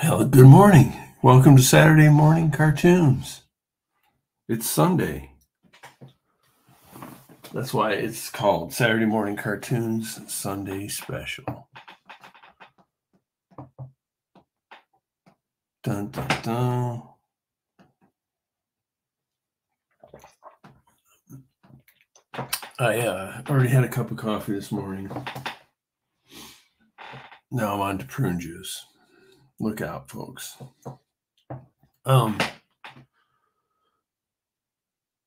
Well, good morning. Welcome to Saturday Morning Cartoons. It's Sunday. That's why it's called Saturday Morning Cartoons Sunday Special. Dun, dun, dun. I already had a cup of coffee this morning. Now I'm on to prune juice. Look out, folks.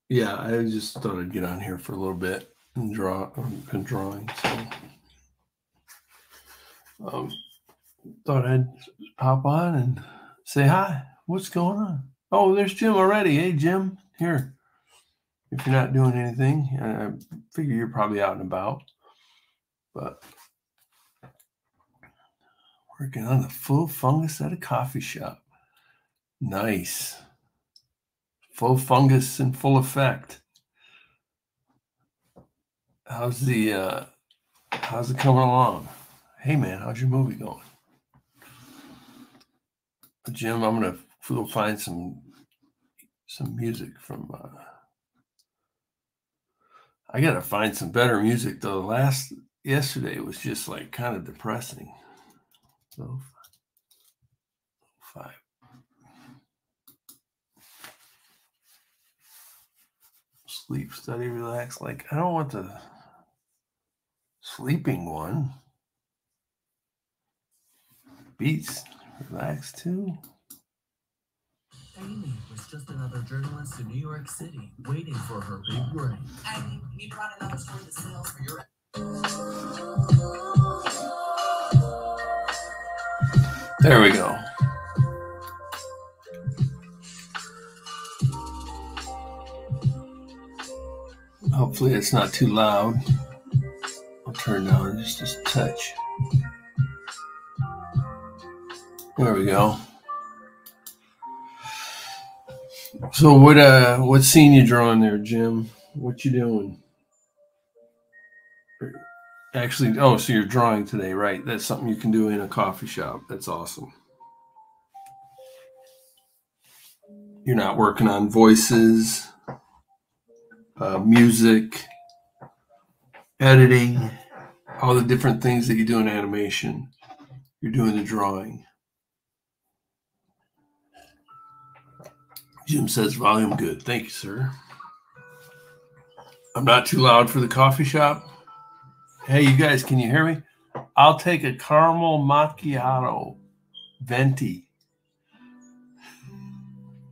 Yeah, I just thought I'd get on here for a little bit and draw. Been drawing, so thought I'd pop on and say hi. What's going on? Oh, there's Jim already. Hey, Jim, here. If you're not doing anything, I figure you're probably out and about, but working on the full fungus at a coffee shop. Nice. Full fungus in full effect. How's it coming along? Hey man, how's your movie going? Jim, I'm gonna go find some music from I gotta find some better music though. Yesterday was just like kind of depressing. So 5. Sleep, study, relax. Like, I don't want the sleeping one. Beats, relax too. Amy was just another journalist in New York City, waiting for her big break. I need to write another story that sells for your. There we go. Hopefully it's not too loud. I'll turn down just a touch. There we go. So what scene you drawing there, Jim? What you doing? Actually, so you're drawing today, right? That's something you can do in a coffee shop. That's awesome. You're not working on voices, music, editing, all the different things that you do in animation. You're doing the drawing. Jim says volume good. Thank you, sir. I'm not too loud for the coffee shop. Hey, you guys, can you hear me? I'll take a caramel macchiato, venti.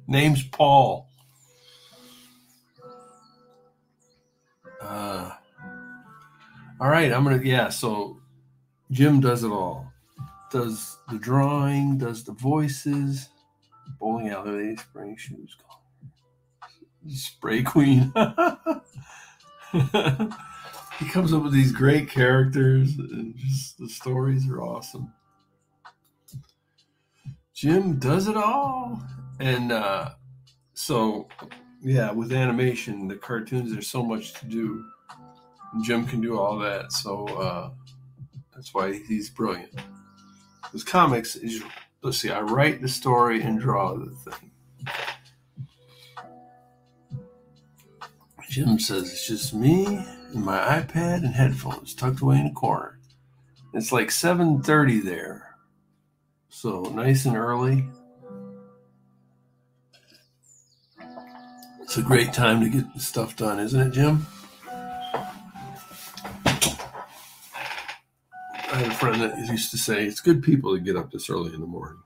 Name's Paul. All right, so Jim does it all. Does the drawing, does the voices, bowling alley, spring shoes, spray queen. He comes up with these great characters, and just the stories are awesome. Jim does it all. And with animation, the cartoons, there's so much to do. And Jim can do all that, so that's why he's brilliant. Because comics is, let's see, I write the story and draw the thing. Jim says it's just me and my iPad and headphones tucked away in a corner. It's like 7:30 there, so nice and early. It's a great time to get stuff done, isn't it, Jim? I had a friend that used to say, it's good people that get up this early in the morning.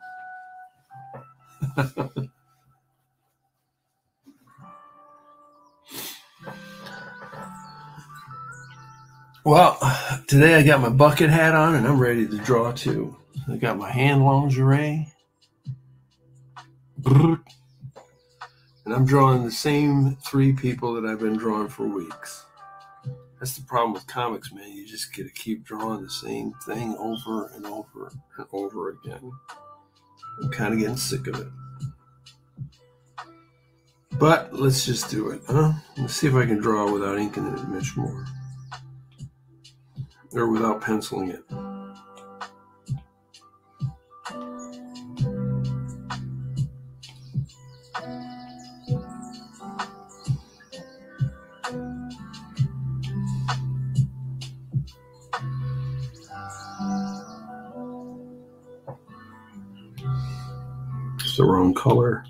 Well, today I got my bucket hat on and I'm ready to draw too. I got my hand lingerie. And I'm drawing the same 3 people that I've been drawing for weeks. That's the problem with comics, man. You just get to keep drawing the same thing over and over and over again. I'm kind of getting sick of it. But let's just do it, huh? Let's see if I can draw without inking it much more. Or without penciling it. the wrong color.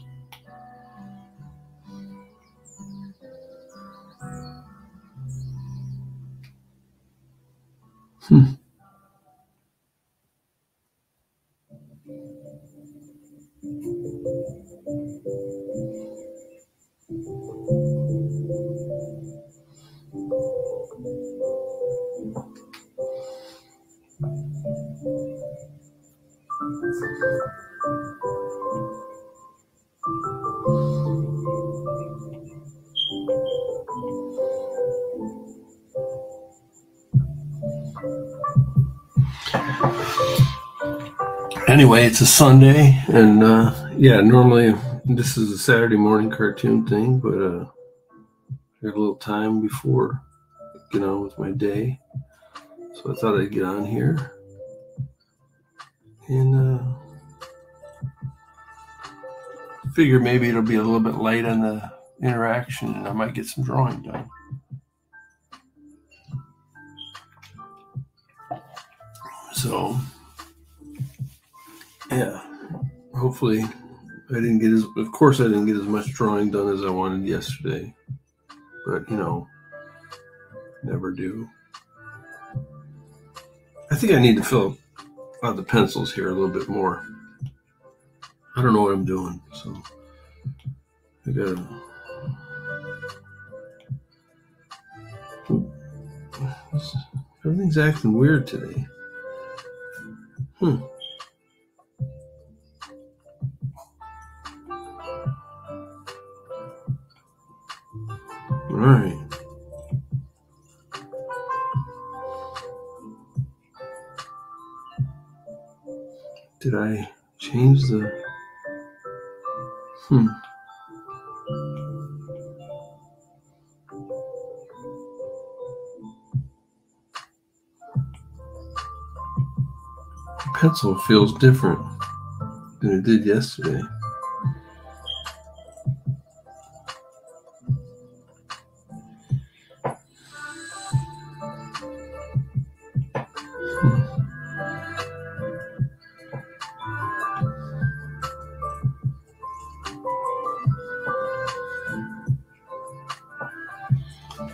Anyway, it's a Sunday, and normally this is a Saturday morning cartoon thing, but I had a little time before get on with my day, so I thought I'd get on here and figure maybe it'll be a little bit light on the interaction, and I might get some drawing done. So, yeah, hopefully I didn't get of course I didn't get as much drawing done as I wanted yesterday, but never do. I think I need to fill out the pencils here a little bit more. I don't know what I'm doing, so I gotta. Everything's acting weird today. All right. Did I change the... The pencil feels different than it did yesterday.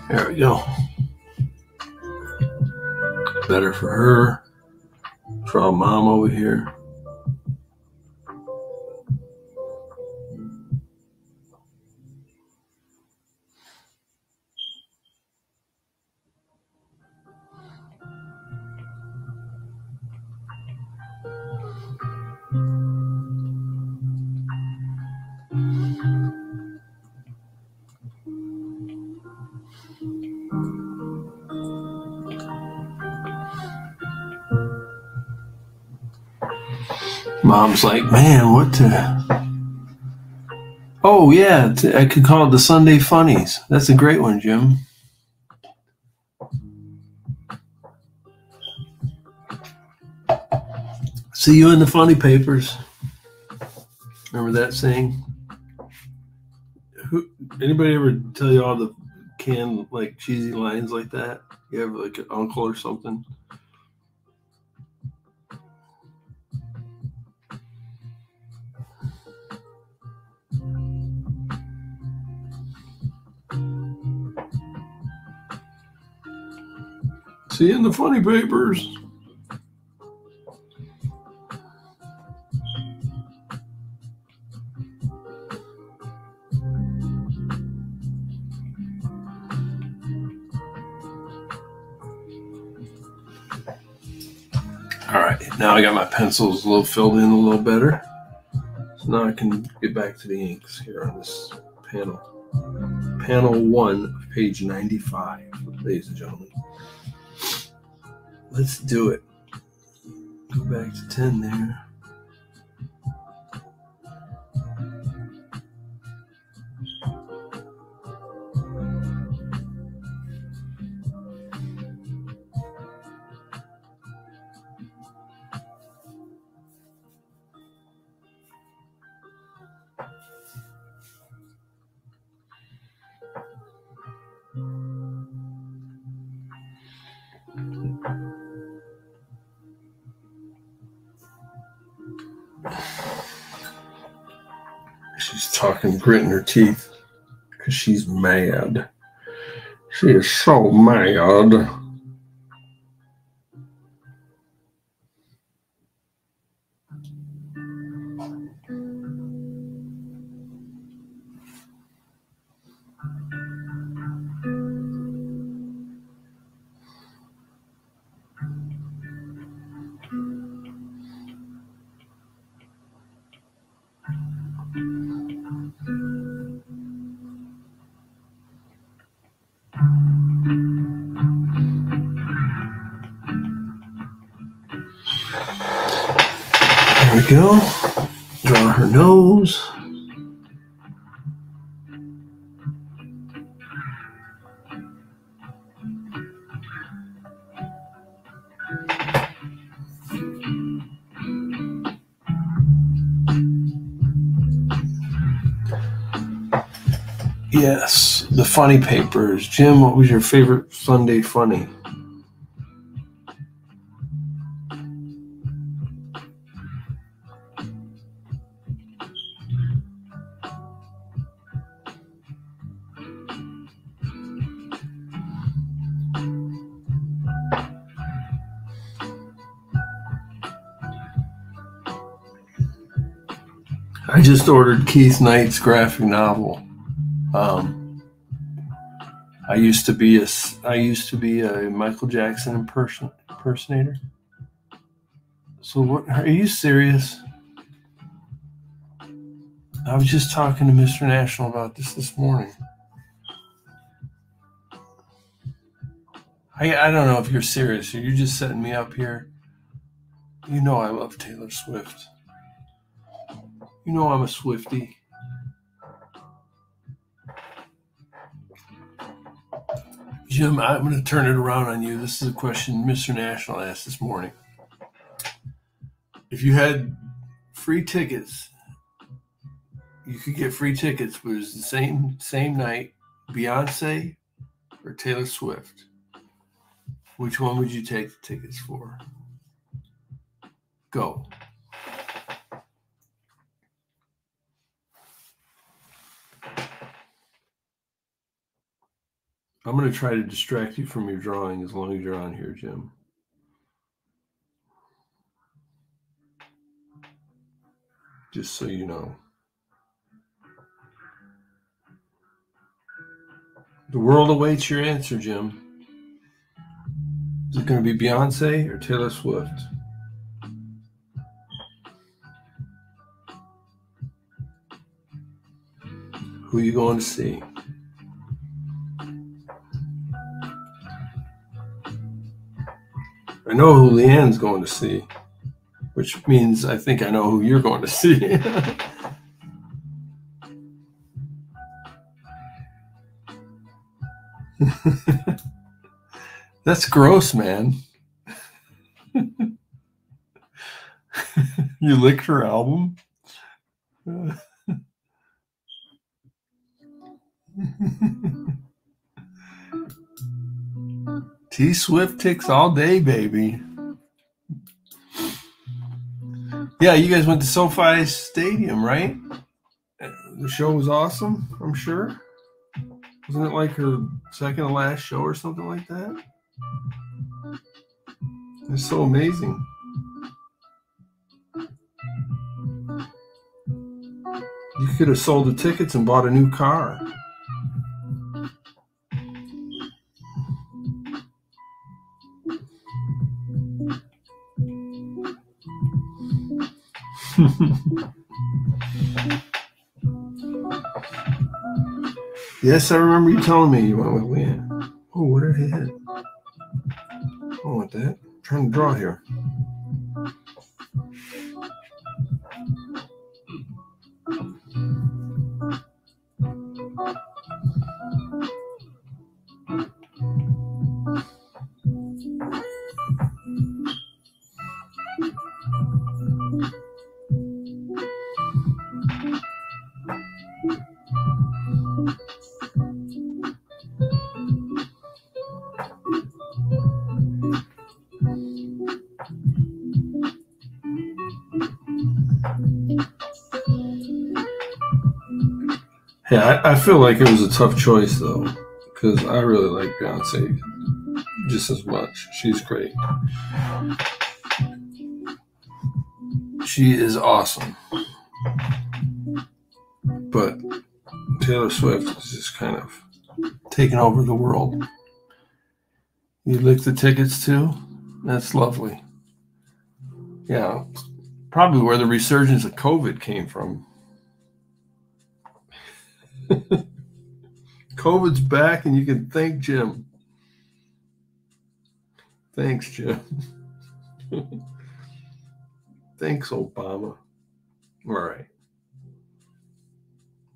There we go. Better for her. Draw mom over here. Mom's like, man, what the... Oh, yeah, I could call it the Sunday Funnies. That's a great one, Jim. See you in the funny papers. Remember that saying? Anybody ever tell you all the canned, like, cheesy lines like that? You have, like, an uncle or something? See you in the funny papers. All right, now I got my pencils a little filled in a little better. So now I can get back to the inks here on this panel. Panel 1 of page 95, ladies and gentlemen. Let's do it. Go back to 10 there. She's talking, gritting her teeth because she's mad. She is so mad. There we go. Draw her nose. Yes, the funny papers. Jim, what was your favorite Sunday funny? I just ordered Keith Knight's graphic novel. I used to be a Michael Jackson impersonator. So what? Are you serious? I was just talking to Mr. National about this morning. I don't know if you're serious. You're just setting me up here. You know I love Taylor Swift. You know I'm a Swiftie. Jim, I'm going to turn it around on you. This is a question Mr. National asked this morning. If you had free tickets, you could get free tickets, but it was the same night, Beyonce or Taylor Swift. Which one would you take the tickets for? Go. I'm going to try to distract you from your drawing as long as you're on here, Jim. Just so you know. The world awaits your answer, Jim. Is it going to be Beyonce or Taylor Swift? Who are you going to see? I know who Leanne's going to see, which means I think I know who you're going to see. That's gross, man. You licked her album? T Swift ticks all day, baby. Yeah, you guys went to SoFi Stadium, right? The show was awesome, I'm sure. Wasn't it like her second to last show or something like that? It's so amazing. You could have sold the tickets and bought a new car. Yes, I remember you telling me you went with Leanne. Oh, what did I hit? I don't want that. I'm trying to draw here. Yeah, I feel like it was a tough choice though, because I really like Beyonce just as much. She's great. She is awesome. But Taylor Swift is just kind of taking over the world. You lick the tickets too? That's lovely. Yeah, probably where the resurgence of COVID came from. COVID's back and you can thank Jim. Thanks, Jim. Thanks, Obama. All right.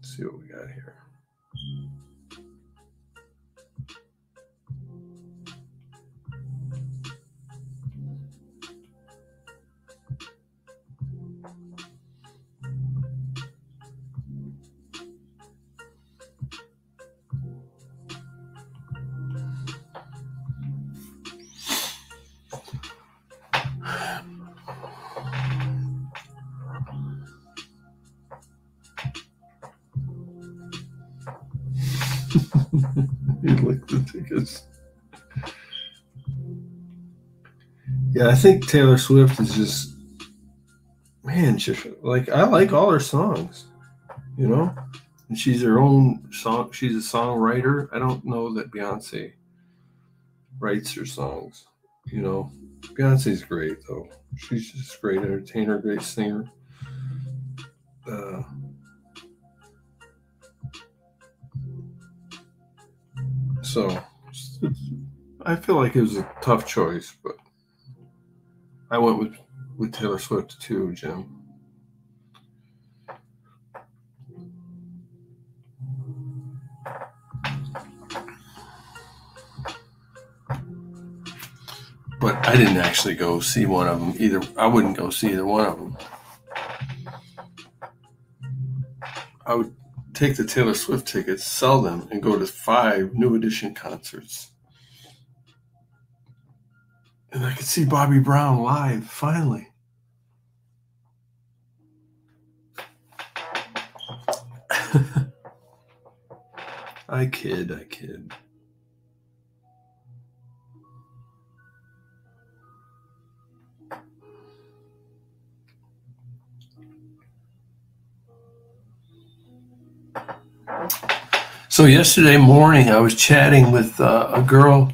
Let's see what we got here. You lick the tickets. Yeah, I think Taylor Swift is just, man, like I like all her songs, you know, and she's her own song. She's a songwriter. I don't know that Beyonce writes her songs, you know. Beyonce's great though. She's just a great entertainer, great singer. So I feel like it was a tough choice, but I went with Taylor Swift too, Jim. But I didn't actually go see one of them either. I wouldn't go see either one of them. I would take the Taylor Swift tickets, sell them, and go to 5 New Edition concerts. And I could see Bobby Brown live, finally. I kid. So yesterday morning, I was chatting with a girl,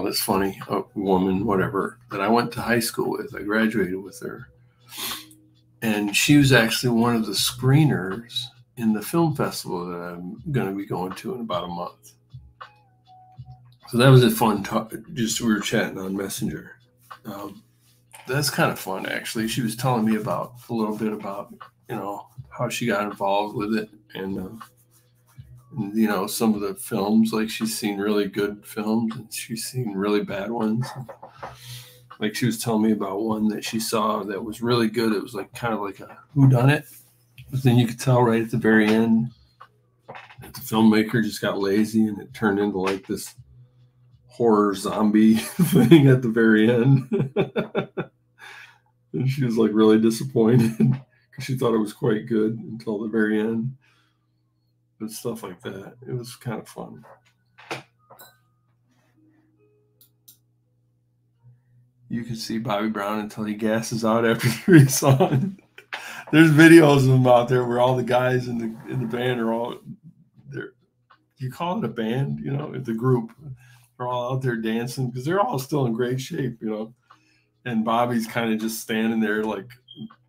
that's funny, a woman, whatever, that I went to high school with. I graduated with her. And she was actually one of the screeners in the film festival that I'm going to be going to in about a month. So that was a fun talk. Just we were chatting on Messenger. That's kind of fun, actually. She was telling me a little bit about, you know, how she got involved with it, and you know, some of the films. Like she's seen really good films, and she's seen really bad ones. Like she was telling me about one that she saw that was really good. It was like kind of like a whodunit, but then you could tell right at the very end that the filmmaker just got lazy and it turned into like this horror zombie thing at the very end. And she was like really disappointed because she thought it was quite good until the very end. But stuff like that, it was kind of fun. You can see Bobby Brown until he gasses out after 3 songs. There's videos of him out there where all the guys in the band are all there. You call it a band, you know, the group. They're all out there dancing because they're all still in great shape, you know. And Bobby's kind of just standing there like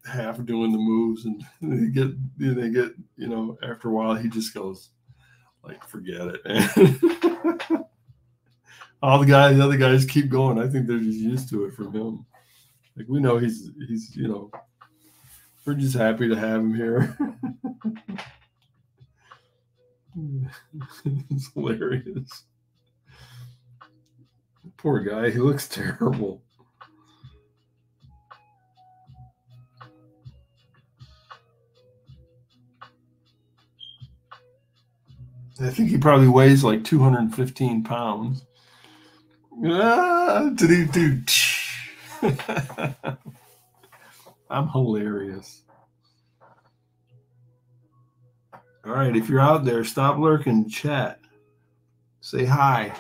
half doing the moves, and they get, you know, after a while he just goes like, forget it, man. All the other guys keep going. I think they're just used to it from him. Like we know he's you know, we're just happy to have him here. It's hilarious. Poor guy, he looks terrible. I think he probably weighs like 215 pounds. I'm hilarious. All right, if you're out there, stop lurking, chat. Say hi.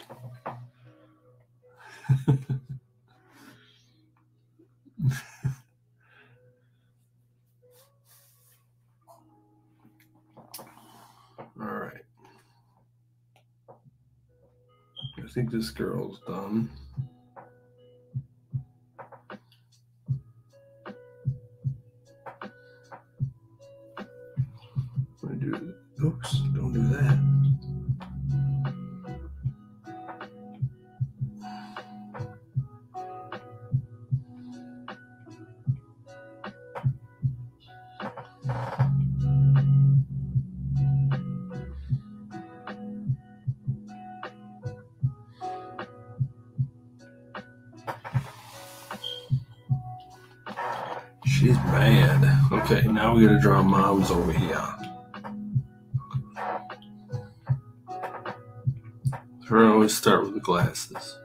All right. I think this girl's done. Oops, don't do that. She's mad. Okay, now we gotta draw moms over here. So I always start with the glasses.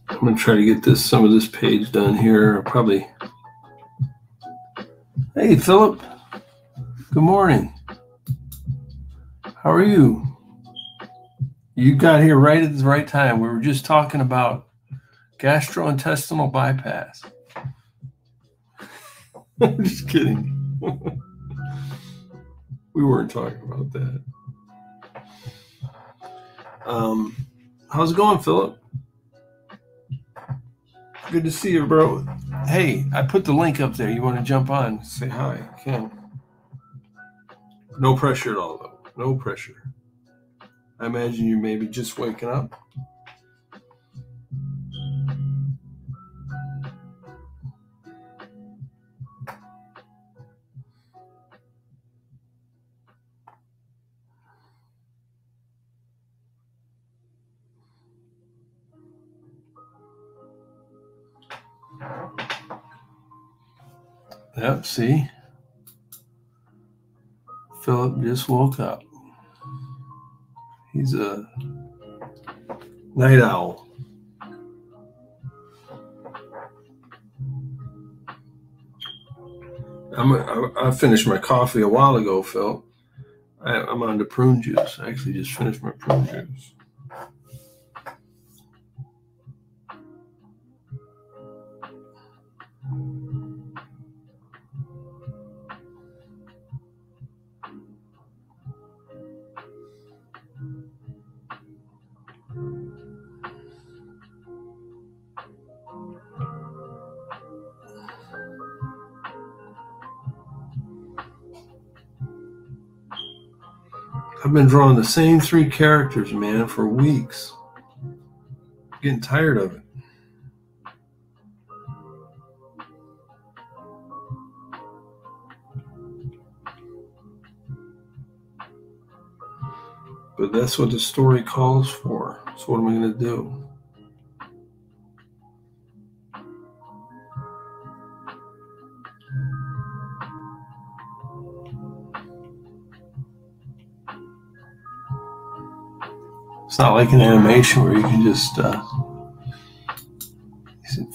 I'm gonna try to get some of this page done here. Probably. Hey, Philip. Good morning. How are you? You got here right at the right time. We were just talking about gastrointestinal bypass. I'm just kidding. We weren't talking about that. How's it going, Philip? Good to see you, bro. Hey, I put the link up there. You want to jump on? Say hi. You can. No pressure at all, though. No pressure. I imagine you maybe just waking up. Yep, see? Philip just woke up. He's a night owl. I finished my coffee a while ago, Phil. I'm on to prune juice. I actually just finished my prune juice. I've been drawing the same 3 characters, man, for weeks. I'm getting tired of it. But that's what the story calls for. So what am I going to do? It's not like an animation where you can just,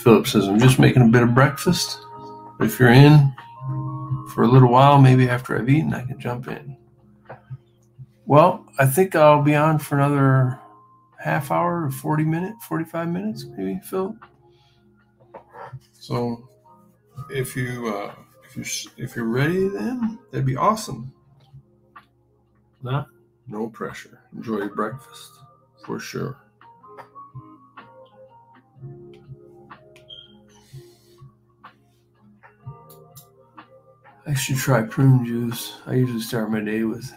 Philip says, I'm just making a bit of breakfast. But if you're in for a little while, maybe after I've eaten, I can jump in. Well, I think I'll be on for another half hour or 45 minutes, maybe, Phil. So if you're ready, then that'd be awesome. No pressure. Enjoy your breakfast for sure. I should try prune juice. I usually start my day with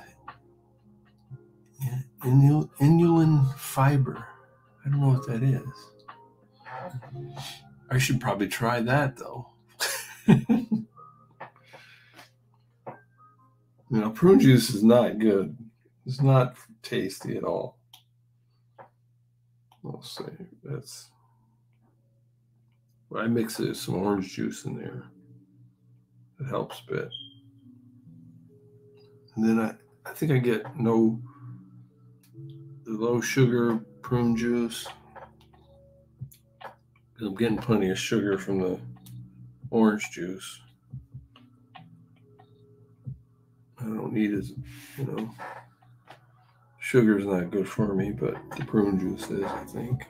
inulin fiber. I don't know what that is. I should probably try that though. Prune juice is not good. It's not tasty at all. I'll say that's. I mix it with some orange juice in there. It helps a bit. And then I think I get the low sugar prune juice. Because I'm getting plenty of sugar from the orange juice. I don't need as, sugar's not good for me, but the prune juice is, I think.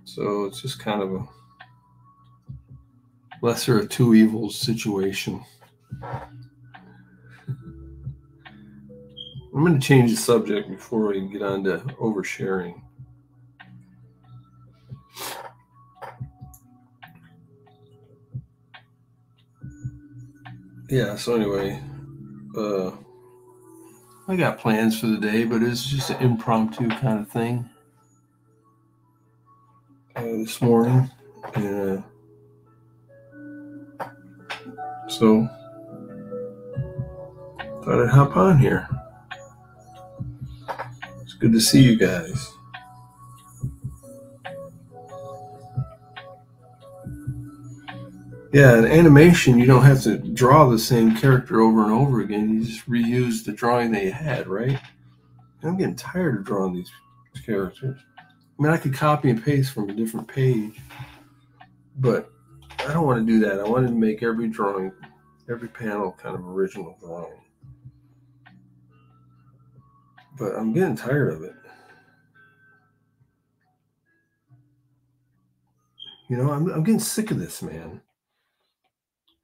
So it's just kind of a lesser of two evils situation. I'm going to change the subject before we get on to oversharing. Yeah, so anyway, I got plans for the day, but it's just an impromptu kind of thing this morning. So thought I'd hop on here. It's good to see you guys. Yeah, in animation, you don't have to draw the same character over and over again. You just reuse the drawing that you had, right? I'm getting tired of drawing these characters. I mean, I could copy and paste from a different page, but I don't want to do that. I wanted to make every drawing, every panel kind of original drawing. But I'm getting tired of it. I'm getting sick of this, man.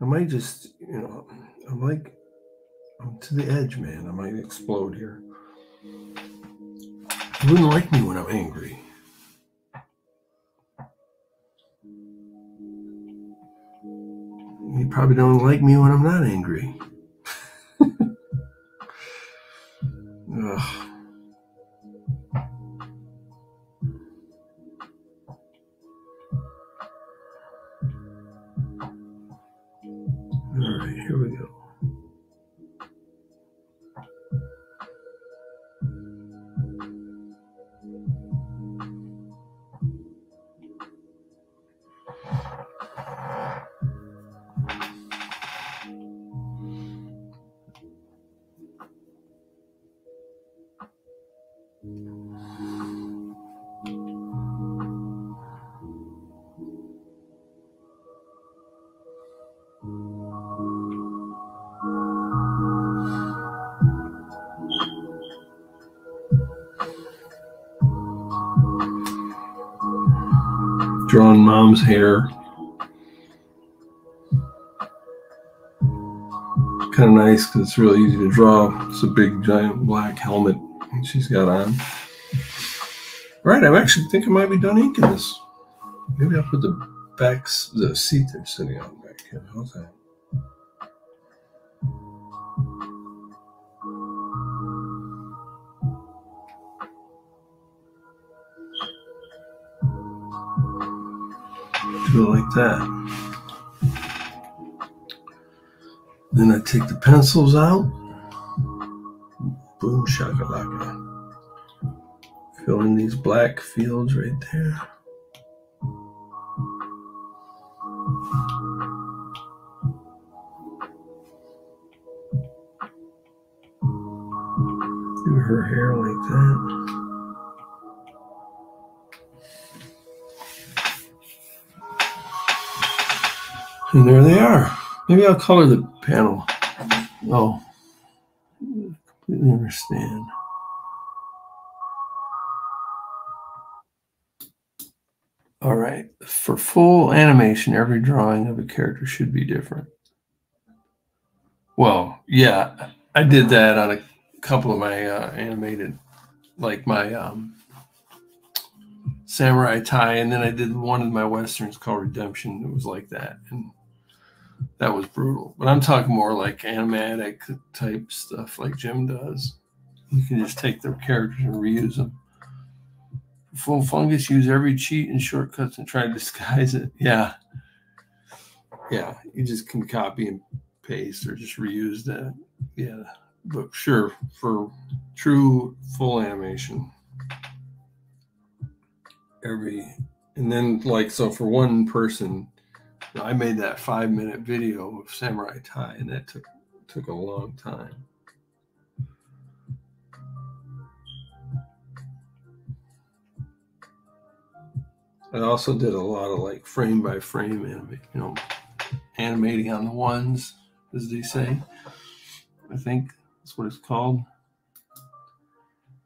I might just, I'm to the edge, man. I might explode here. You wouldn't like me when I'm angry. You probably don't like me when I'm not angry. Ugh. All right, here we go. Drawing mom's hair. Kind of nice because it's really easy to draw. It's a big giant black helmet she's got on. All right, I actually think I might be done inking this. Maybe I'll put the seat they're sitting on back here. How's that? Do it like that. Then I take the pencils out. Boom shakalaka. Fill in these black fields right there. Do her hair like that. And there they are. Maybe I'll color the panel. Oh, I completely understand. All right. For full animation, every drawing of a character should be different. Well, yeah, I did that on a couple of my animated, like my Samurai Tie, and then I did one of my Westerns called Redemption. It was like that. And that was brutal. But I'm talking more like animatic type stuff like Jim does. You can just take their characters and reuse them. Full Fungus, use every cheat and shortcuts and try to disguise it. Yeah. Yeah, you just can copy and paste or just reuse that. Yeah, but sure, for true full animation. And then like, so for one person, I made that 5-minute video of Samurai Tie, and that took a long time. I also did a lot of like frame by frame animating on the ones, as they say. I think that's what it's called.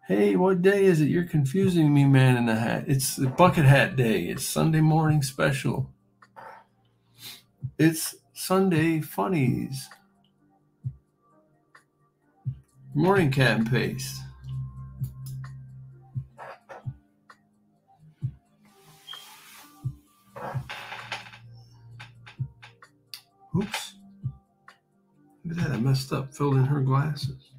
Hey, what day is it? You're confusing me, man in the hat. It's the bucket hat day. It's Sunday morning special. It's Sunday funnies. Morning, Cat and Paste. Oops. Look at that. I messed up. Filled in her glasses.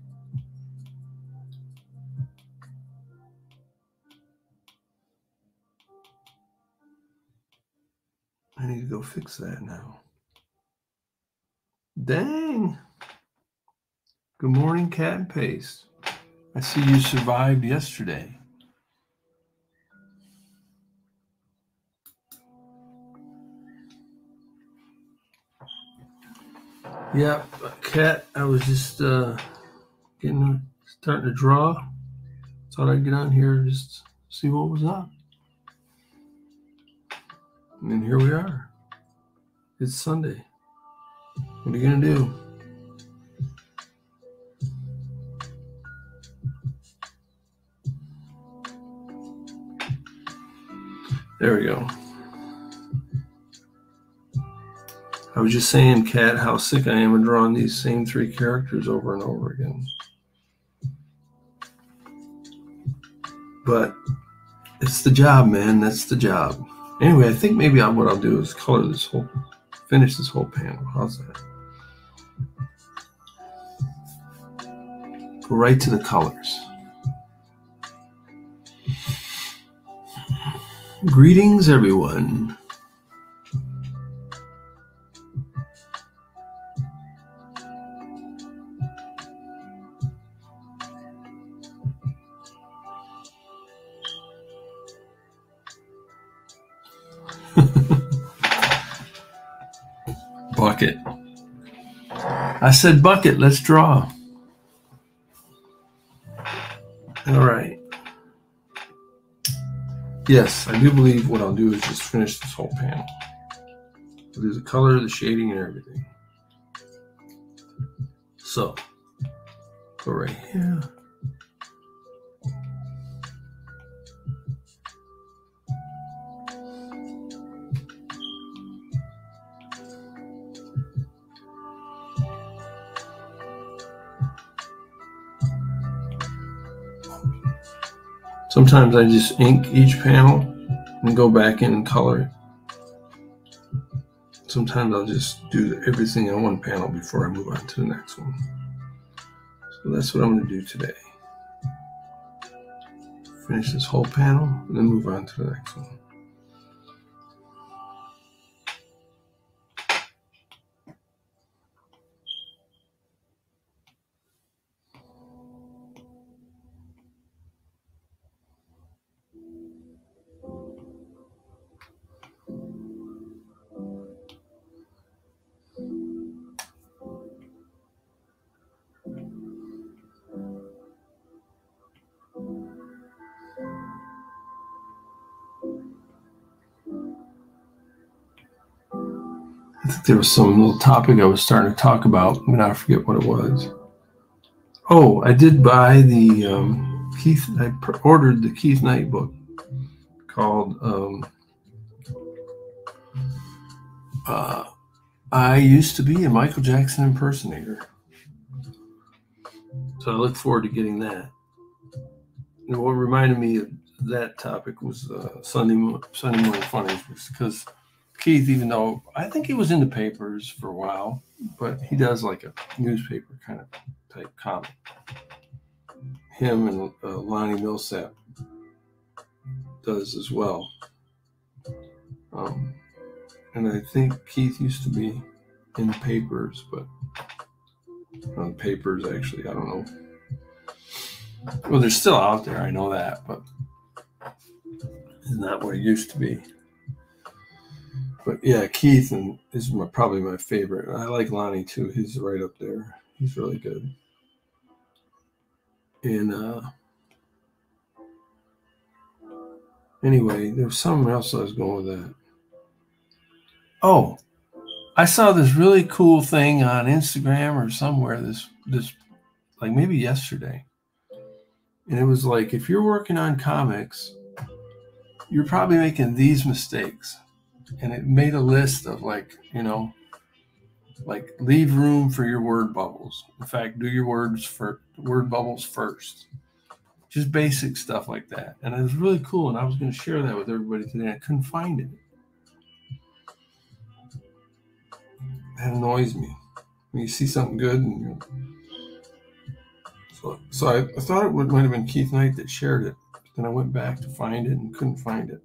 I need to go fix that now. Dang. Good morning, Cat and Paste. I see you survived yesterday. Yeah, Cat, I was just starting to draw. Thought I'd get on here and just see what was up. And then here we are. It's Sunday. What are you going to do? There we go. I was just saying, Kat, how sick I am of drawing these same 3 characters over and over again. But it's the job, man. That's the job. Anyway, I think maybe what I'll do is finish this whole panel. How's that? Go right to the colors. Greetings, everyone. Bucket. I said bucket, let's draw. All right. Yes, I do believe what I'll do is just finish this whole panel. I'll do the color, the shading, and everything. So, go right here. Sometimes I just ink each panel and go back in and color it. Sometimes I'll just do everything on one panel before I move on to the next one. So that's what I'm going to do today. Finish this whole panel and then move on to the next one. I think there was some little topic I was starting to talk about, but I forget what it was. Oh, I did buy the I ordered the Keith Knight book called I Used to Be a Michael Jackson Impersonator. So I look forward to getting that. And what reminded me of that topic was Sunday Morning Funnies, because Keith, even though I think he was in the papers for a while, but he does like a newspaper kind of type comic. him and Lonnie Millsap does as well. And I think Keith used to be in Papers, but on Papers, actually, I don't know. Well, they're still out there, I know that, but it's not what it used to be. But yeah, Keith is probably my favorite. I like Lonnie too. He's right up there. He's really good. And anyway, there was something else I was going with that. Oh, I saw this really cool thing on Instagram or somewhere this like maybe yesterday. And it was like, if you're working on comics, you're probably making these mistakes. And it made a list of like, like leave room for your word bubbles. In fact, do your word bubbles first. Just basic stuff like that. And it was really cool. And I was going to share that with everybody today. I couldn't find it. That annoys me. When you see something good and so I thought it might have been Keith Knight that shared it. Then I went back to find it and couldn't find it.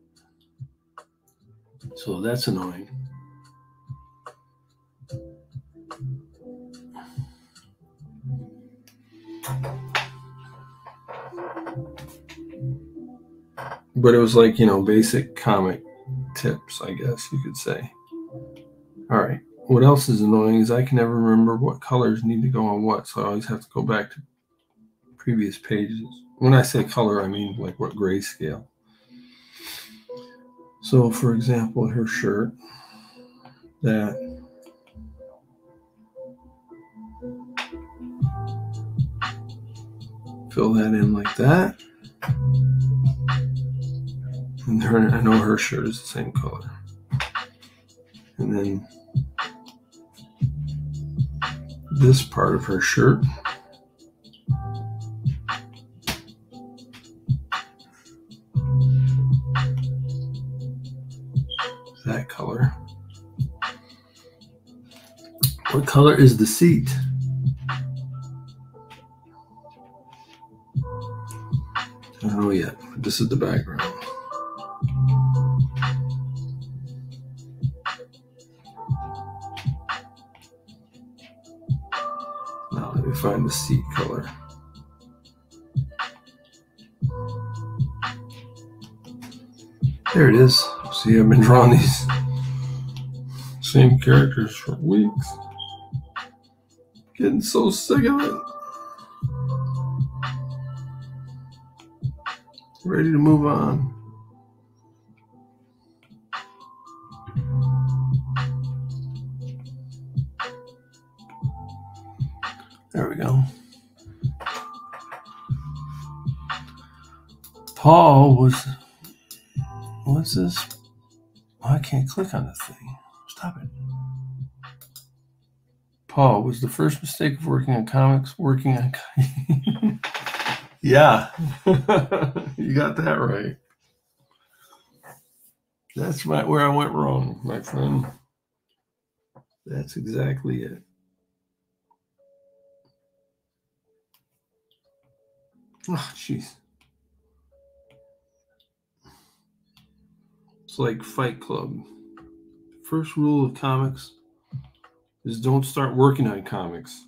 So that's annoying. But it was like, basic comic tips, I guess you could say. All right. What else is annoying is I can never remember what colors need to go on what, so I always have to go back to previous pages. When I say color, I mean like what grayscale. So, for example, her shirt, that fill that in like that. And I know her shirt is the same color. And then this part of her shirt, that color. What color is the seat? I don't know yet. This is the background. Now let me find the seat color. There it is. See, I've been drawing these same characters for weeks. Getting so sick of it. Ready to move on. There we go. Paul was... What's this? Oh, I can't click on the thing. Stop it. Paul was the first mistake of working on comics. Yeah. You got that right. That's where I went wrong, my friend. That's exactly it. Oh, jeez. It's like Fight Club. First rule of comics is don't start working on comics.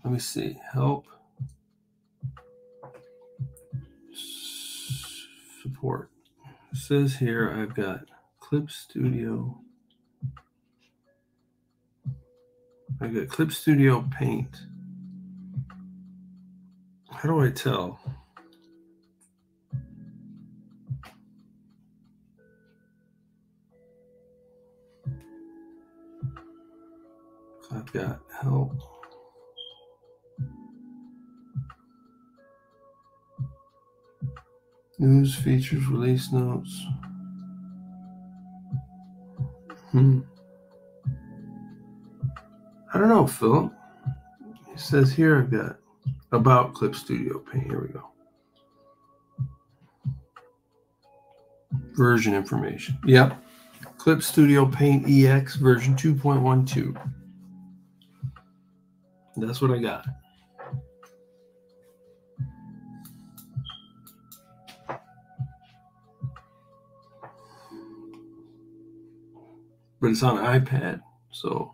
Let me see. Help. Support. It says here I've got Clip Studio. I've got Clip Studio Paint. How do I tell? I've got help. News, features, release notes. I don't know, Philip. It says here I've got about Clip Studio Paint. Here we go. version information. Yep. Clip Studio Paint EX version 2.12. That's what I got. But it's on iPad, so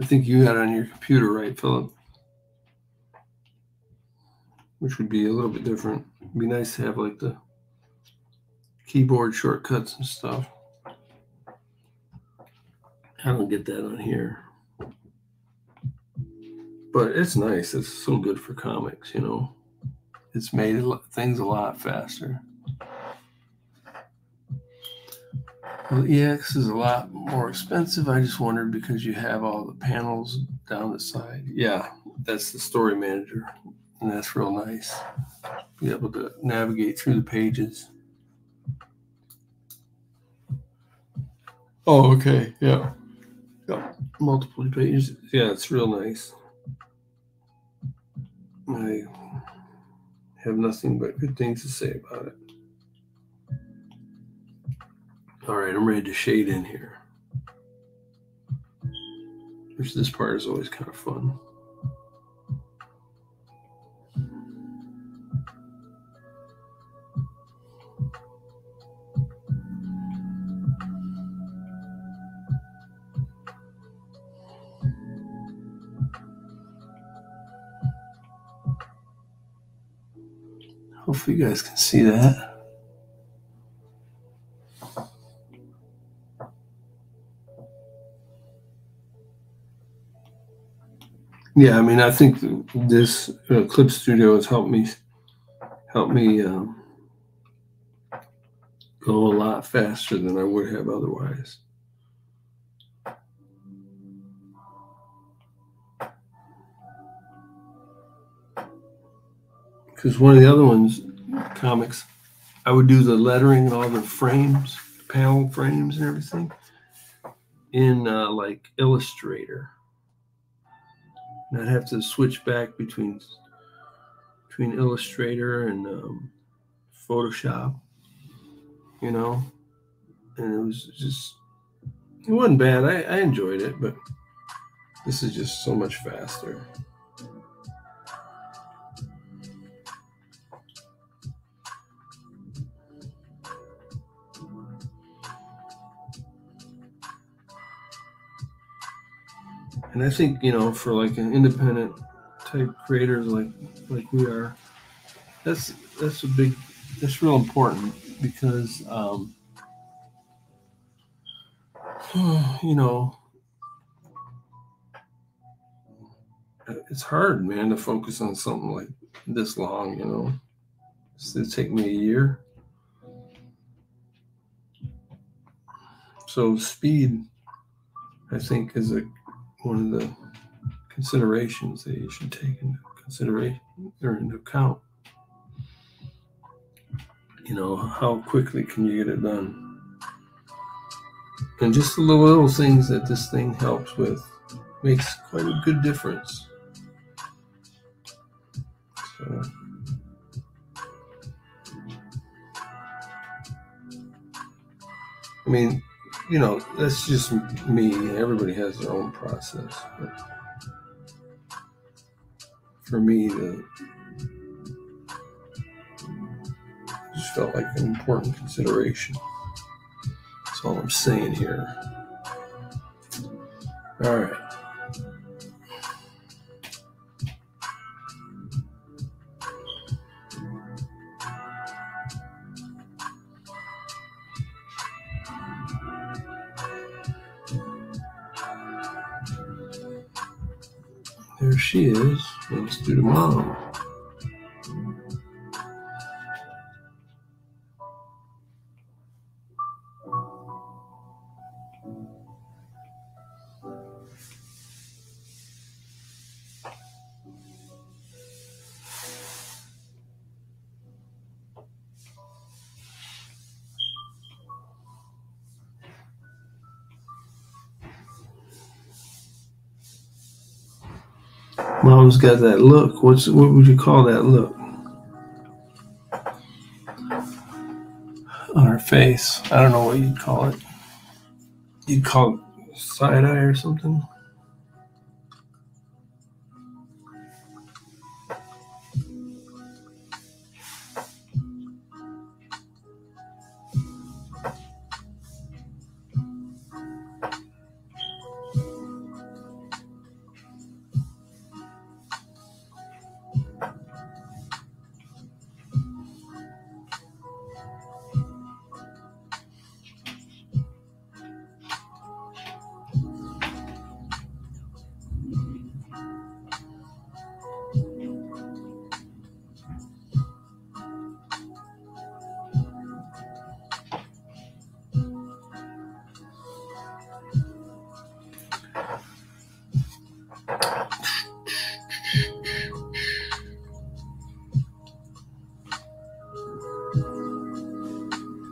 I think you got it on your computer, right, Philip? Which would be a little bit different. It'd be nice to have like the keyboard shortcuts and stuff. I don't get that on here. But it's nice. It's so good for comics, you know. It's made things a lot faster. Well, EX is a lot more expensive. I just wondered because you have all the panels down the side. Yeah, that's the story manager. And that's real nice. Be able to navigate through the pages. Oh, okay. Yeah. Got multiple pages. Yeah, it's real nice. I have nothing but good things to say about it. All right, I'm ready to shade in here. Which this part is always kind of fun. Hopefully you guys can see that. Yeah, I mean, I think this Clip Studio has helped me go a lot faster than I would have otherwise. Because one of the other ones, comics, I would do the lettering and all the frames, panel frames and everything in like Illustrator. And I'd have to switch back between Illustrator and Photoshop, you know, and it was just, it wasn't bad. I enjoyed it, but this is just so much faster. And I think, you know, for like an independent type creators like we are, that's real important because, you know, it's hard, man, to focus on something like this long, you know. It'd take me a year. So speed, I think, is one of the considerations that you should take into consideration or into account. You know, how quickly can you get it done? And just the little things that this thing helps with makes quite a good difference. So, I mean, you know, that's just me. Everybody has their own process. But for me, it just felt like an important consideration. That's all I'm saying here. All right. There she is. Let's do the mom. Mom's got that look. What would you call that look? All right. her face. I don't know what you'd call it. You'd call it side eye or something.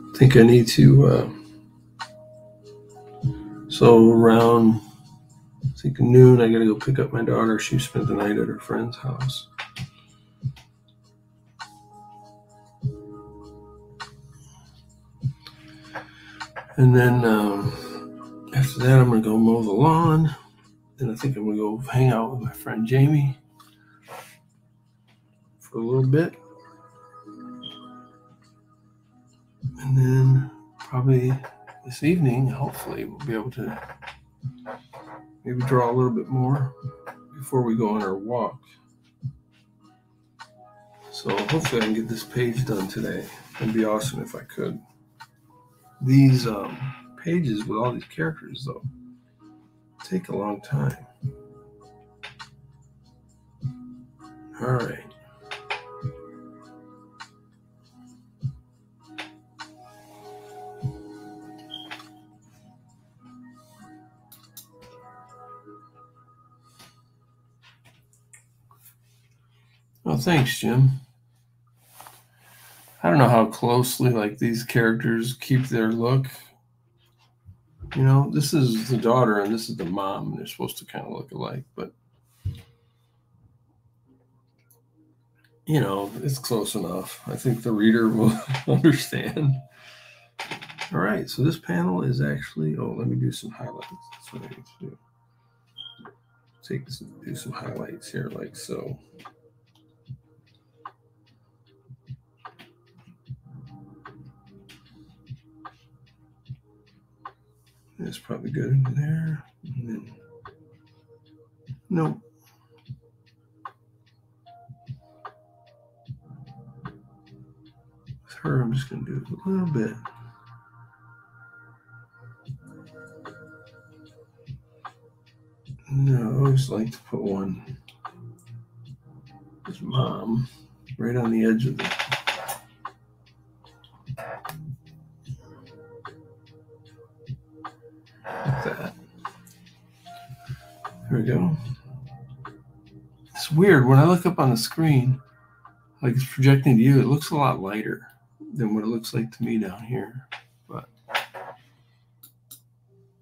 I think I need to, so around, I think noon, I got to go pick up my daughter. She spent the night at her friend's house. And then after that, I'm going to go mow the lawn. Then I think I'm going to go hang out with my friend Jamie for a little bit. And then probably this evening, hopefully, we'll be able to maybe draw a little bit more before we go on our walk. So hopefully I can get this page done today. It'd be awesome if I could. These pages with all these characters, though, take a long time. All right. Well, thanks, Jim. I don't know how closely like these characters keep their look. You know, this is the daughter and this is the mom. And they're supposed to kind of look alike, but you know, it's close enough. I think the reader will understand. All right, so this panel is actually, let me do some highlights. That's what I need to do. Do some highlights here like so. That's probably good in there. And then, nope. With her, I'm just going to do a little bit. No, I always like to put one. His mom right on the edge of the. Like that. There we go. It's weird. When I look up on the screen, like it's projecting to you, it looks a lot lighter than what it looks like to me down here. But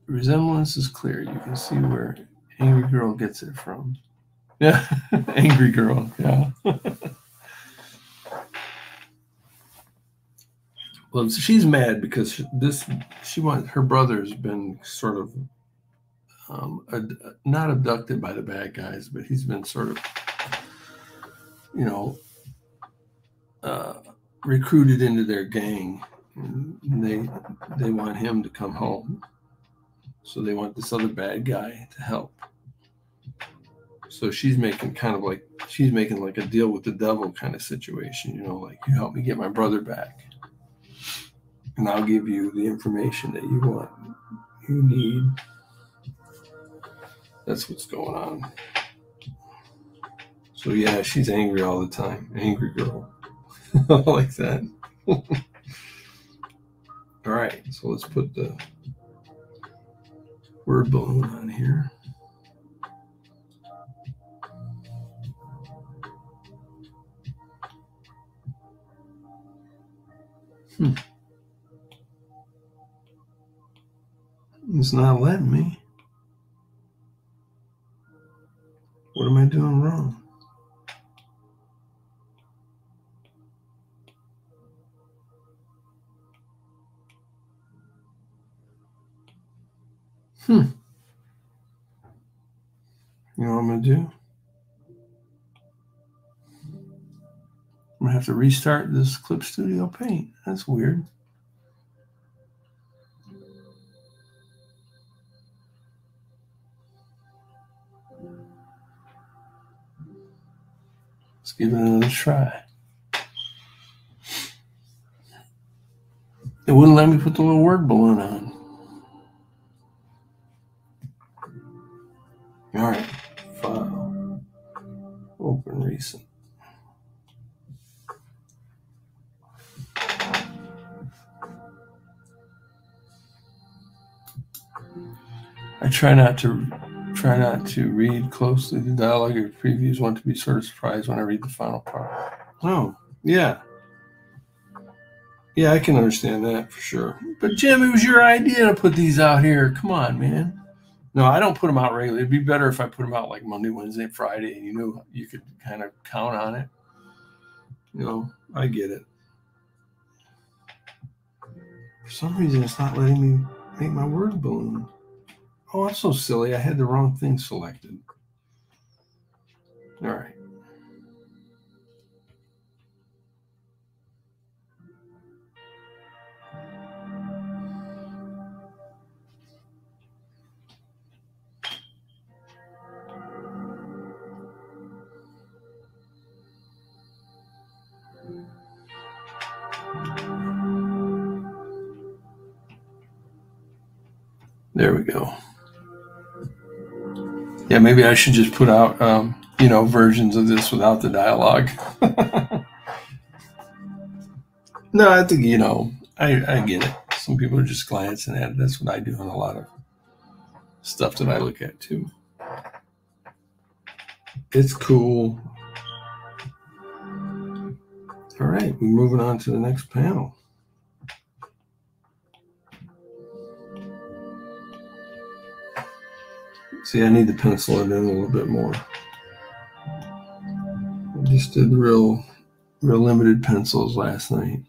the resemblance is clear. You can see where Angry Girl gets it from. Yeah, Angry Girl, yeah. Well, she's mad because her brother's been sort of not abducted by the bad guys, but he's been sort of, you know, recruited into their gang. And they want him to come home, so they want this other bad guy to help. So she's making like a deal with the devil kind of situation, you know, like you help me get my brother back. And I'll give you the information that you need. That's what's going on. So yeah, she's angry all the time. Angry girl. Like that. All right, so let's put the word balloon on here. It's not letting me. What am I doing wrong? You know what I'm going to do? I'm going to have to restart this Clip Studio Paint. That's weird. Let's give it another try. It wouldn't let me put the little word balloon on. All right. File. Open recent. I try not to read closely the dialogue or previews. Want to be sort of surprised when I read the final part. Oh, yeah. Yeah, I can understand that for sure. But Jim, it was your idea to put these out here. Come on, man. No, I don't put them out regularly. It'd be better if I put them out like Monday, Wednesday, Friday, and you knew you could kind of count on it. You know, I get it. For some reason, it's not letting me make my word balloon. Oh, I'm so silly. I had the wrong thing selected. All right. There we go. Yeah, maybe I should just put out, versions of this without the dialogue. No, I think, I get it. Some people are just glancing at it. That's what I do on a lot of stuff that I look at too. It's cool. All right, we're moving on to the next panel. See, I need to pencil it in a little bit more. I just did real limited pencils last night.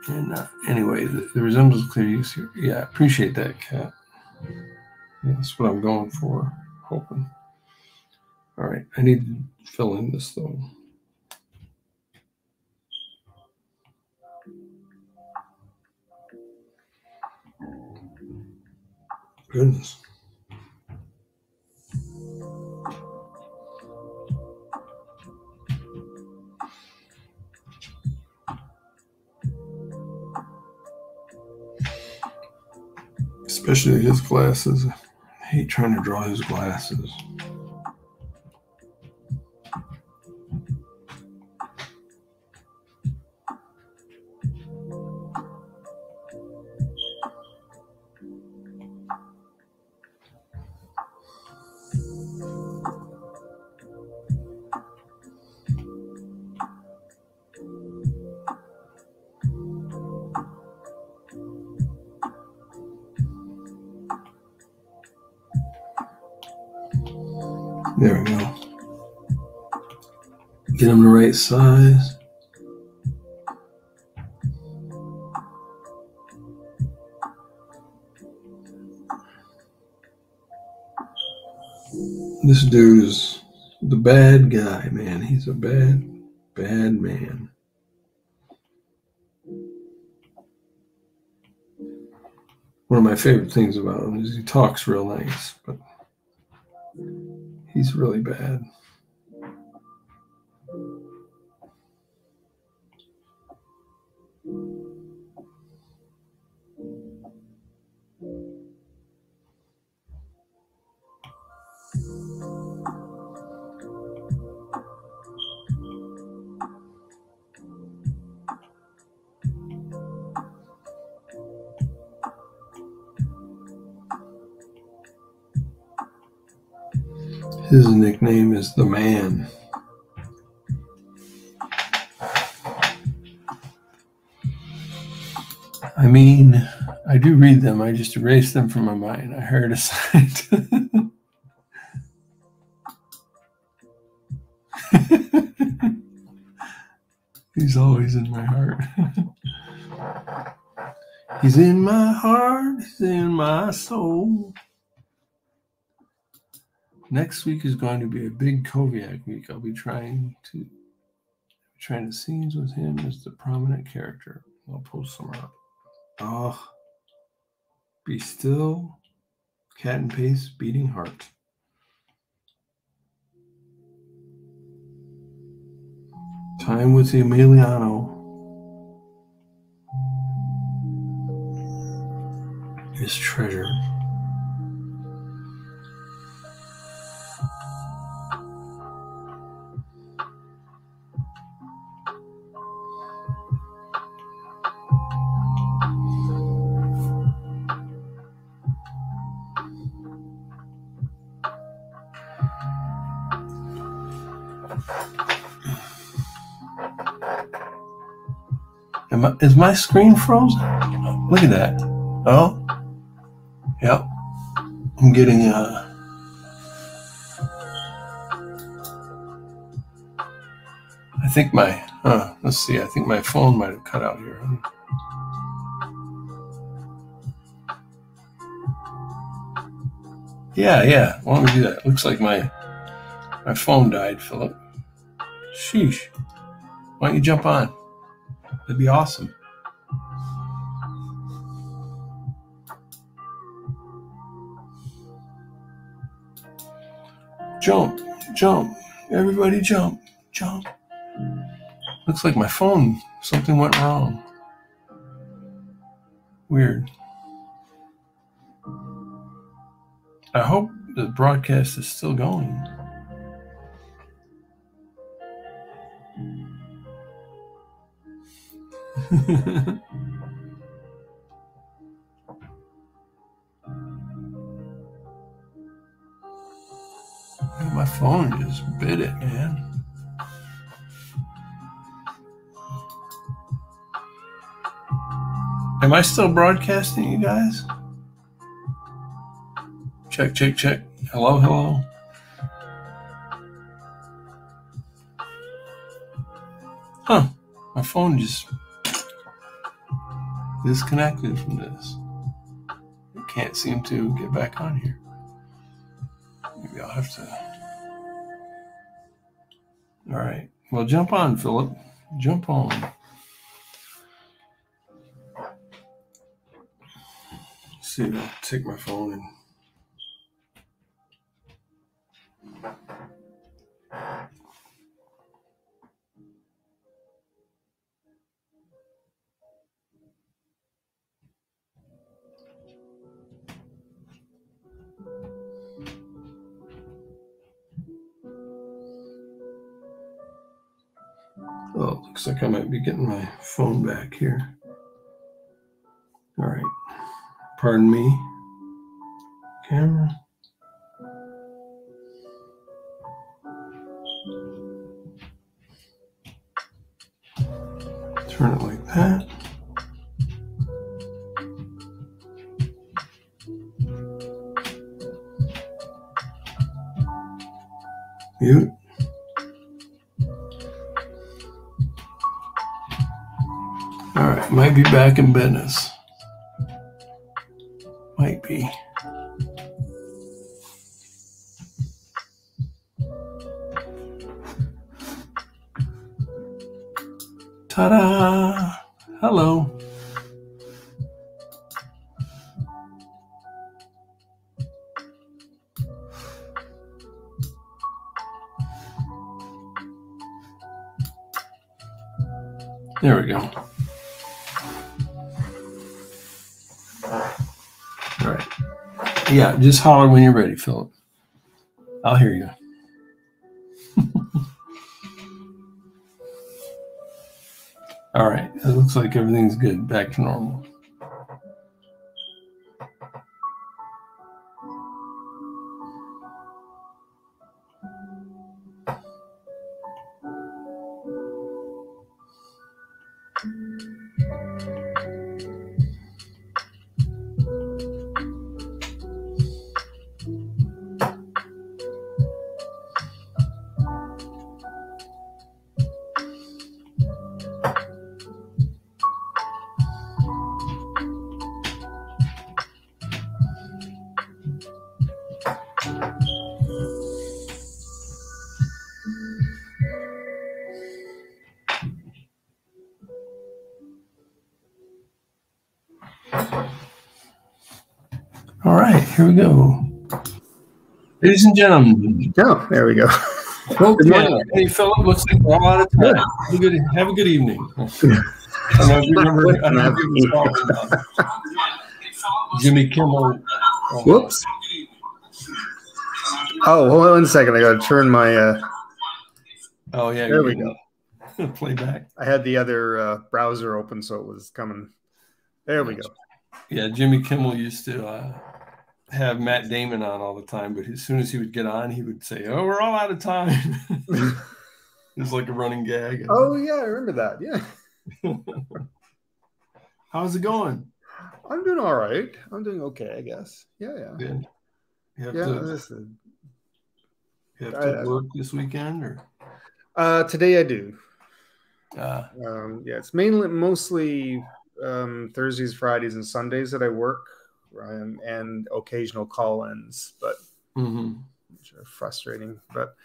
And anyway, the resemblance clear use here. Yeah, I appreciate that, Kat. Yeah, that's what I'm going for, hoping. All right, I need to fill in this though. Goodness. Especially his glasses. I hate trying to draw his glasses. There we go. Get them the right size. This dude is the bad guy, man. He's a bad man. One of my favorite things about him is he talks real nice, but he's really bad. His nickname is The Man. I mean, I do read them. I just erase them from my mind. I heard a sight. He's always in my heart. He's in my heart, he's in my soul. Next week is going to be a big Koviak week. I'll be trying to scenes with him as the prominent character. I'll post some up. Oh, be still, cat and pace, beating heart. Time with Emiliano. His treasure. Is my screen frozen? Look at that. Oh, yep. I'm getting I think my let's see. I think my phone might have cut out here. Yeah. Why don't we do that? Looks like my phone died, Philip. Sheesh. Why don't you jump on? That'd be awesome. Jump. Everybody jump. Looks like my phone, something went wrong. Weird. I hope the broadcast is still going. My phone just bit it, man. Am I still broadcasting, you guys? Check. Hello. Huh. My phone just disconnected from this. It can't seem to get back on here. Maybe I'll have to. All right. Well, jump on, Philip. Jump on. Let's see, I'll take my phone and. Oh, looks like I might be getting my phone back here. All right. Pardon me. Camera. Turn it like that. Mute. All right, might be back in business. Might be. Ta-da! Hello. There we go. All right. Yeah, just holler when you're ready, Philip. I'll hear you. All right. It looks like everything's good. Back to normal. All right, here we go. Ladies and gentlemen. Oh, there we go. Good morning. Hey, Philip, looks like we're all out of time. Have a good evening. I don't know if you remember. I don't know if you remember Jimmy Kimmel. Whoops. Oh, hold on a second. I got to turn my. Oh, yeah. There we go. Playback. I had the other browser open, so it was coming. There we go. Yeah, Jimmy Kimmel used to have Matt Damon on all the time, but as soon as he would get on, he would say, "Oh, we're all out of time." It was like a running gag. Oh, yeah, I remember that. Yeah. How's it going? I'm doing all right. I'm doing okay, I guess. Yeah. Good. You have to work this weekend, or? Today I do. Yeah, it's mostly Thursdays, Fridays, and Sundays that I work, and occasional call-ins, but which are frustrating. But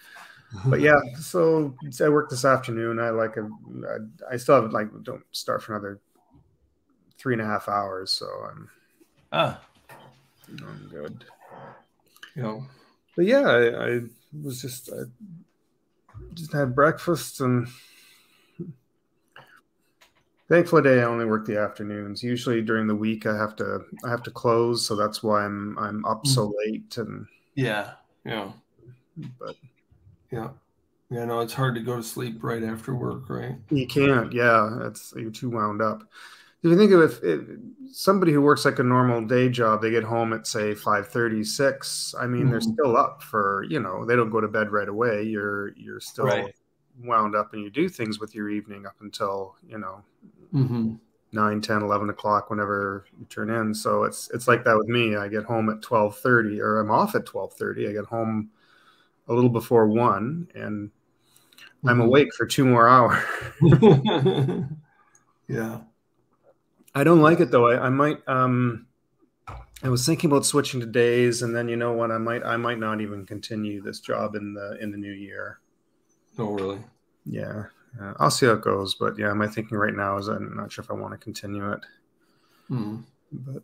yeah, so I work this afternoon. I still have don't start for another 3.5 hours, so I'm good. Yeah. But yeah, I just had breakfast, and thankfully today I only work the afternoons. Usually during the week I have to close, so that's why I'm up so late. And no, it's hard to go to sleep right after work, right? You can't. Yeah, you're too wound up. If you think of if somebody who works like a normal day job, they get home at say 5:30, 6. I mean, they're still up for, they don't go to bed right away. You're still wound up, and you do things with your evening up until 9, 10, 11 o'clock whenever you turn in. So it's like that with me. I get home at 12:30, or I'm off at 12:30. I get home a little before 1, and I'm awake for 2 more hours. Yeah. I don't like it though. I might. I was thinking about switching to days, and then you know what? I might not even continue this job in the new year. Oh, really? Yeah. I'll see how it goes. But yeah, my thinking right now is I'm not sure if I want to continue it. But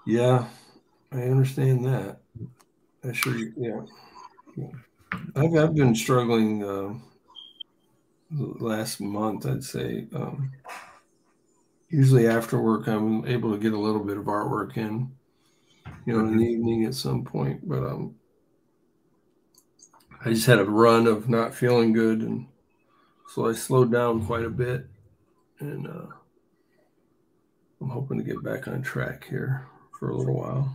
yeah, I understand that. I sure. Yeah. I've been struggling. Last month, I'd say. Usually after work, I'm able to get a little bit of artwork in, in the evening at some point. But I just had a run of not feeling good, and so I slowed down quite a bit. And I'm hoping to get back on track here for a little while,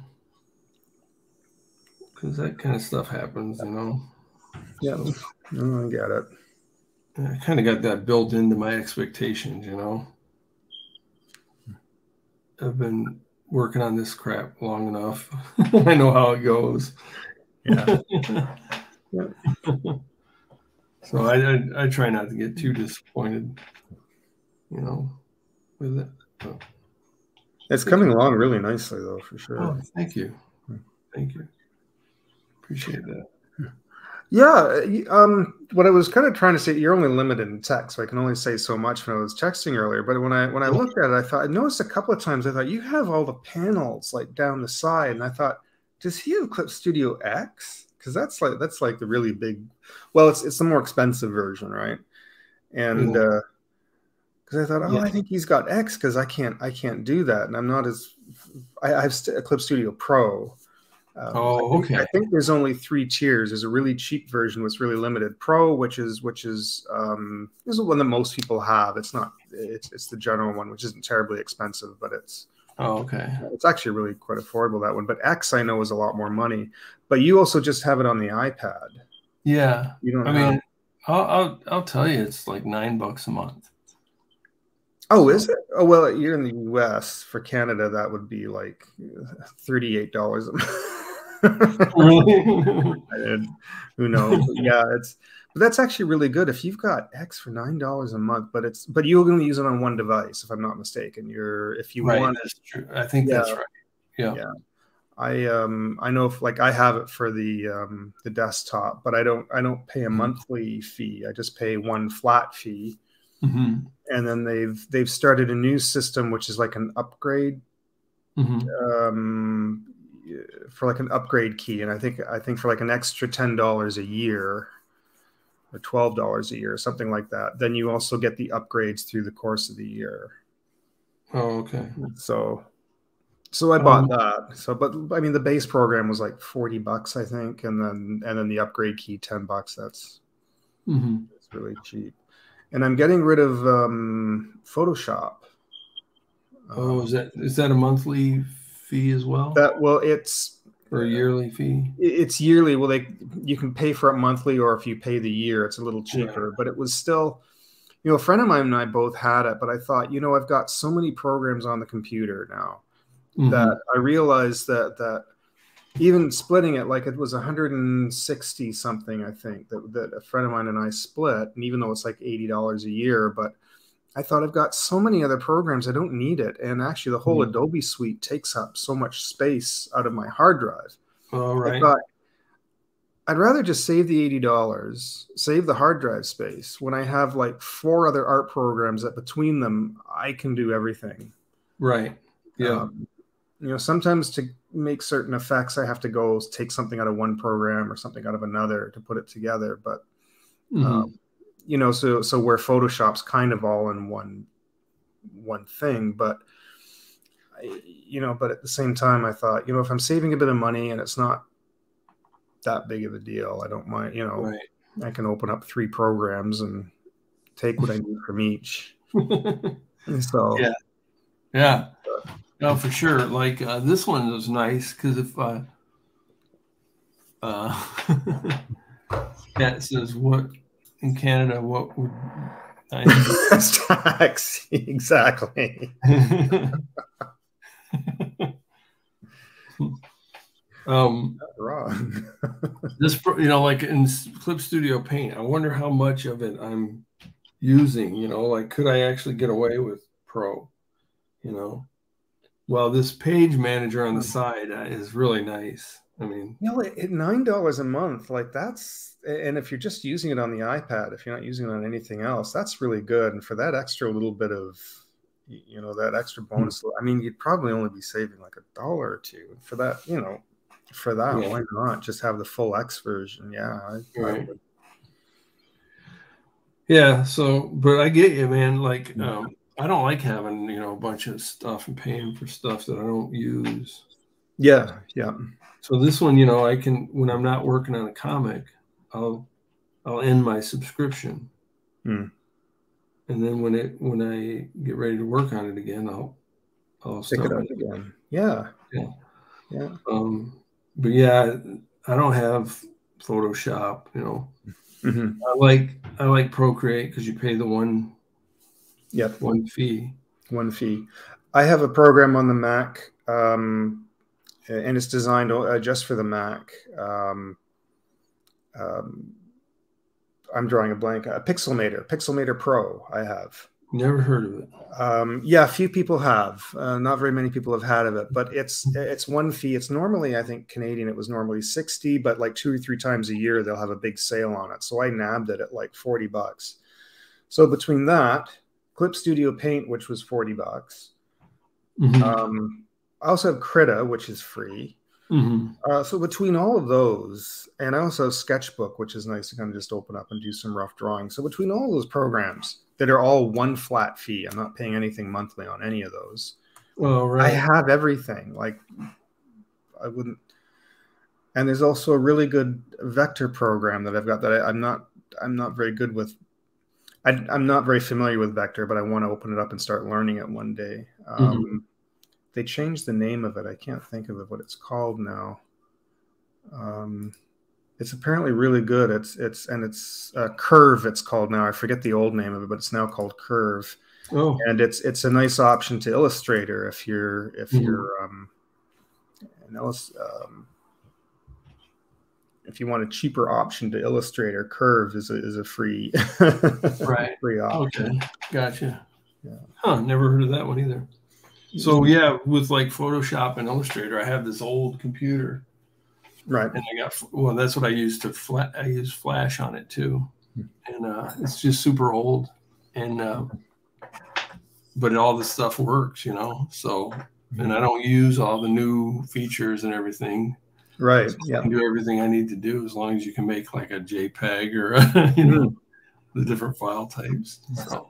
because that kind of stuff happens, Yeah, so, I get it. I kind of got that built into my expectations, I've been working on this crap long enough. I know how it goes. Yeah. So I try not to get too disappointed, with it. So. It's coming along really nicely, though, for sure. Oh, thank you. Thank you. Appreciate that. Yeah, what I was kind of trying to say, you're only limited in text, so I can only say so much when I was texting earlier. But when I looked at it, I noticed a couple of times, I thought, you have all the panels like down the side, and I thought, does he have Clip Studio X? Because that's like the really big. Well, it's the more expensive version, right? And because I thought, I think he's got X, because I can't do that, and I'm not as. I have a Clip Studio Pro. Okay. I think there's only 3 tiers. There's a really cheap version that's really limited. Pro, which is this is the one that most people have. It's not. It's the general one, which isn't terribly expensive, but it's. Oh, okay. It's actually really quite affordable, that one. But X, I know, is a lot more money. But you also just have it on the iPad. Yeah. You don't. I mean, I'll tell you, it's like $9 a month. Oh, is it? Oh, well, you're in the U.S. For Canada, that would be like $38 a month. Who knows? Yeah, but that's actually really good if you've got X for $9 a month. But you're going to use it on one device, if I'm not mistaken. Want, that's true. I think that's right. Yeah. I know if I have it for the desktop, but I don't pay a monthly fee. I just pay one flat fee. And then they've started a new system, which is like an upgrade Mm-hmm. For like an upgrade key, and I think for like an extra $10 a year or $12 a year, something like that, then you also get the upgrades through the course of the year. Oh, okay. So I bought that. So, but I mean, the base program was like $40, I think, and then the upgrade key $10. That's really cheap. And I'm getting rid of Photoshop. Oh, is that a monthly fee as well? It's or a yearly fee. It's yearly. Well, you can pay for it monthly, or if you pay the year, it's a little cheaper. Right. But it was still, a friend of mine and I both had it. But I thought, I've got so many programs on the computer now that I realized that even splitting it, like it was 160 something, I think that a friend of mine and I split, and even though it's like $80 a year, but I thought I've got so many other programs, I don't need it. And actually the whole Adobe suite takes up so much space out of my hard drive. Oh, right. I thought I'd rather just save the $80, save the hard drive space when I have like 4 other art programs that between them, I can do everything. Right. Yeah. Sometimes to make certain effects, I have to go take something out of one program or something out of another to put it together. But, so where Photoshop's kind of all in one thing, but but at the same time, I thought, if I'm saving a bit of money and it's not that big of a deal, I don't mind, right. I can open up 3 programs and take what I need from each. So, yeah. No, for sure. Like this one was nice because if that says what in Canada, what would I tax? Exactly. Wrong. This, like in Clip Studio Paint, I wonder how much of it I'm using. Like could I actually get away with Pro? Well, this page manager on the side is really nice. I mean, at $9 a month, like that's, and if you're just using it on the iPad, if you're not using it on anything else, that's really good. And for that extra little bit of, that extra bonus, I mean, you'd probably only be saving like $1 or $2 for that. For that, why not just have the full X version? Yeah, right. Yeah. So, but I get you, man. Like, I don't like having, a bunch of stuff and paying for stuff that I don't use. Yeah. So this one, I can, when I'm not working on a comic, I'll end my subscription. And then when I get ready to work on it again, I'll pick it up again. Yeah. But yeah, I don't have Photoshop, I like Procreate because you pay the one fee. One fee. I have a program on the Mac, and it's designed just for the Mac. I'm drawing a blank. Pixelmator Pro. I have. Never heard of it. Yeah, a few people have. Not very many people have had of it, but it's one fee. It's normally, I think Canadian, it was normally $60, but like 2 or 3 times a year they'll have a big sale on it. So I nabbed it at like $40. So between that, Clip Studio Paint, which was $40. I also have Krita, which is free. So between all of those, and I also have Sketchbook, which is nice to kind of just open up and do some rough drawing. So between all those programs that are all one flat fee, I'm not paying anything monthly on any of those. Oh, right. I have everything. Like I wouldn't. And there's also a really good vector program that I've got that I'm not very good with. I'm not very familiar with vector, but I want to open it up and start learning it one day. They changed the name of it. I can't think of what it's called now. It's apparently really good. It's Curve. It's called now. I forget the old name of it, but it's now called Curve. Oh, and it's a nice option to Illustrator if you're if you want a cheaper option to Illustrator. Curve is a free free option. Okay, gotcha. Yeah. Huh, never heard of that one either. So yeah, with like Photoshop and Illustrator, I have this old computer, right? And that's what I use I use Flash on it too, and it's just super old, and but all this stuff works, So and I don't use all the new features and everything. Right. So Yeah. I can do everything I need to do as long as you can make like a JPEG or a, you know, the different file types. So.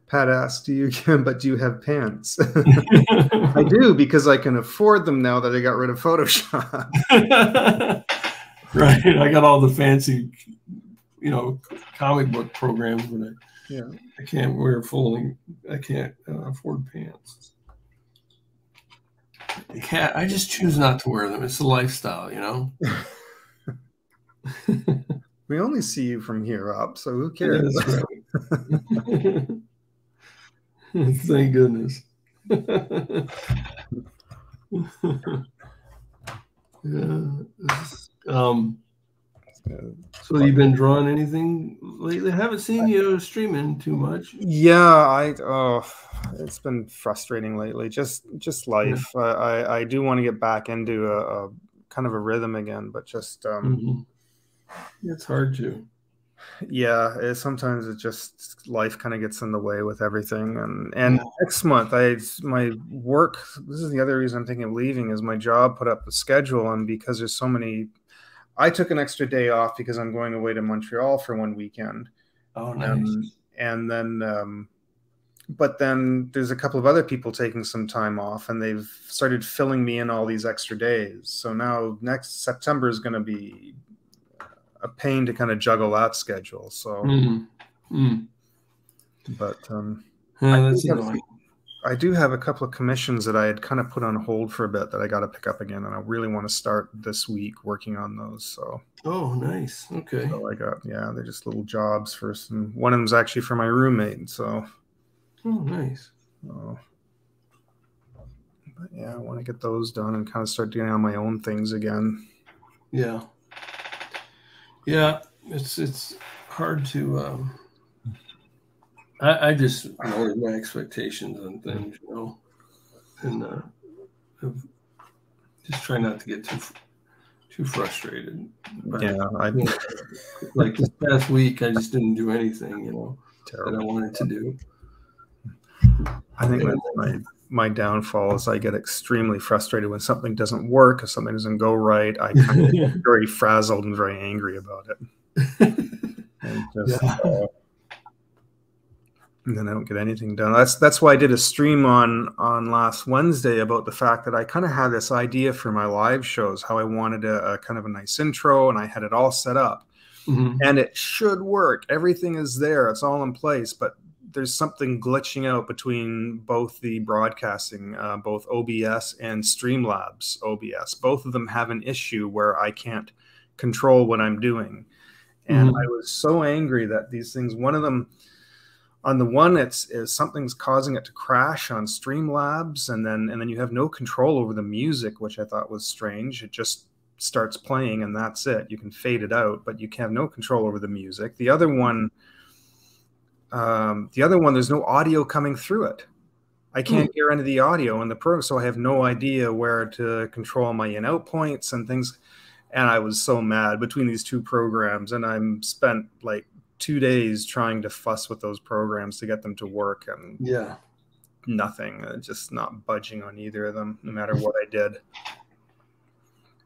Pat asked, "Do you? But do you have pants?" I do, because I can afford them now that I got rid of Photoshop. Right. I got all the fancy, you know, comic book programs, but I can't wear I can't afford pants. I just choose not to wear them. It's a lifestyle, you know. We only see you from here up, so who cares? That's right. Thank goodness. So you've been drawing anything lately? I haven't seen you streaming too much. Yeah, it's been frustrating lately. Just life. Yeah. I do want to get back into a kind of a rhythm again, but just it's hard to. Yeah, sometimes it just life kind of gets in the way with everything. And next month, my work. This is the other reason I'm thinking of leaving, is my job put up a schedule, and because there's so many. I took an extra day off because I'm going away to Montreal for one weekend. Oh, nice. And then, but then there's a couple of other people taking some time off, and they've started filling me in all these extra days. So now next September is going to be a pain to kind of juggle that schedule. So, but that's annoying. I do have a couple of commissions that I had kind of put on hold for a bit that I got to pick up again, and I really want to start this week working on those. So, oh, nice. Okay. So they're just little jobs for some. One of them's actually for my roommate. So, oh, nice. But yeah, I want to get those done and kind of start doing on my own things again. Yeah. It's hard to. I just lowered my expectations on things, you know, and just try not to get too frustrated. But, like this past week, I just didn't do anything, you know, that I wanted to do. I think that's my downfall is I get extremely frustrated when something doesn't work, if something doesn't go right. I kind of get very frazzled and very angry about it. And just, and then I don't get anything done. That's why I did a stream on last Wednesday about the fact that I kind of had this idea for my live shows, how I wanted a kind of a nice intro, and I had it all set up. And it should work. Everything is there. It's all in place, but there's something glitching out between both the broadcasting, both OBS and Streamlabs OBS. Both of them have an issue where I can't control what I'm doing. And I was so angry that these things, one of them, on the one, is something's causing it to crash on Streamlabs, and then you have no control over the music, which I thought was strange. It just starts playing and that's it. You can fade it out, but you have no control over the music. The other one, there's no audio coming through it. I can't hear any of the audio in the program, so I have no idea where to control my in-out points and things. And I was so mad between these two programs, and I spent like 2 days trying to fuss with those programs to get them to work, and nothing. Just not budging on either of them, no matter what I did.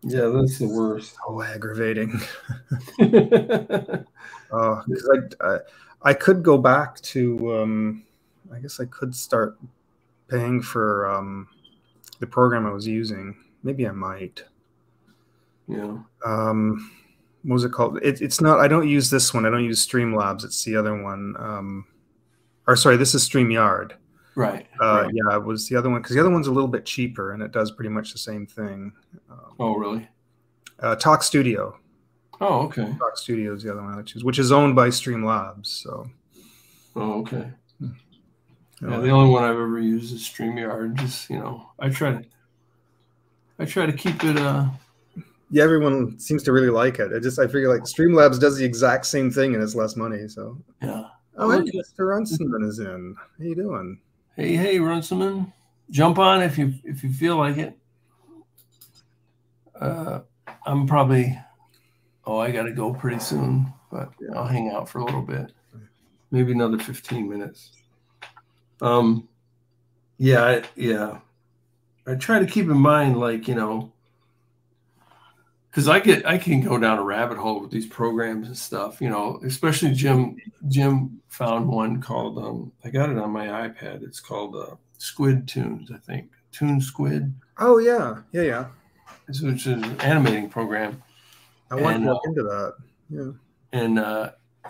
Yeah, that's the worst. So aggravating. I could go back to, I guess I could start paying for the program I was using. Maybe I might. Yeah. What was it called? It's not, I don't use this one. I don't use Streamlabs. It's the other one. Or sorry, this is StreamYard. Right. Yeah, it was the other one, because the other one's a little bit cheaper and it does pretty much the same thing. Oh, really? Talk Studio. Oh, okay. Talk Studio is the other one I choose, which is owned by Streamlabs. So. Oh, okay. Yeah, the only one I've ever used is StreamYard. Just, you know, I try to keep it. Yeah, everyone seems to really like it. I figure like Streamlabs does the exact same thing and it's less money. So. Yeah. Oh, hey, Mr. Runciman is in. How you doing? Hey, Runciman. Jump on if you feel like it. I'm probably. Oh, I got to go pretty soon, but I'll hang out for a little bit. Maybe another 15 minutes. Yeah. I try to keep in mind, like, you know, because I can go down a rabbit hole with these programs and stuff, you know, especially Jim found one called I got it on my iPad. It's called Squid Tunes, I think. Toon Squid. Oh yeah, yeah. Which is an animating program. I want to look into that. Yeah. And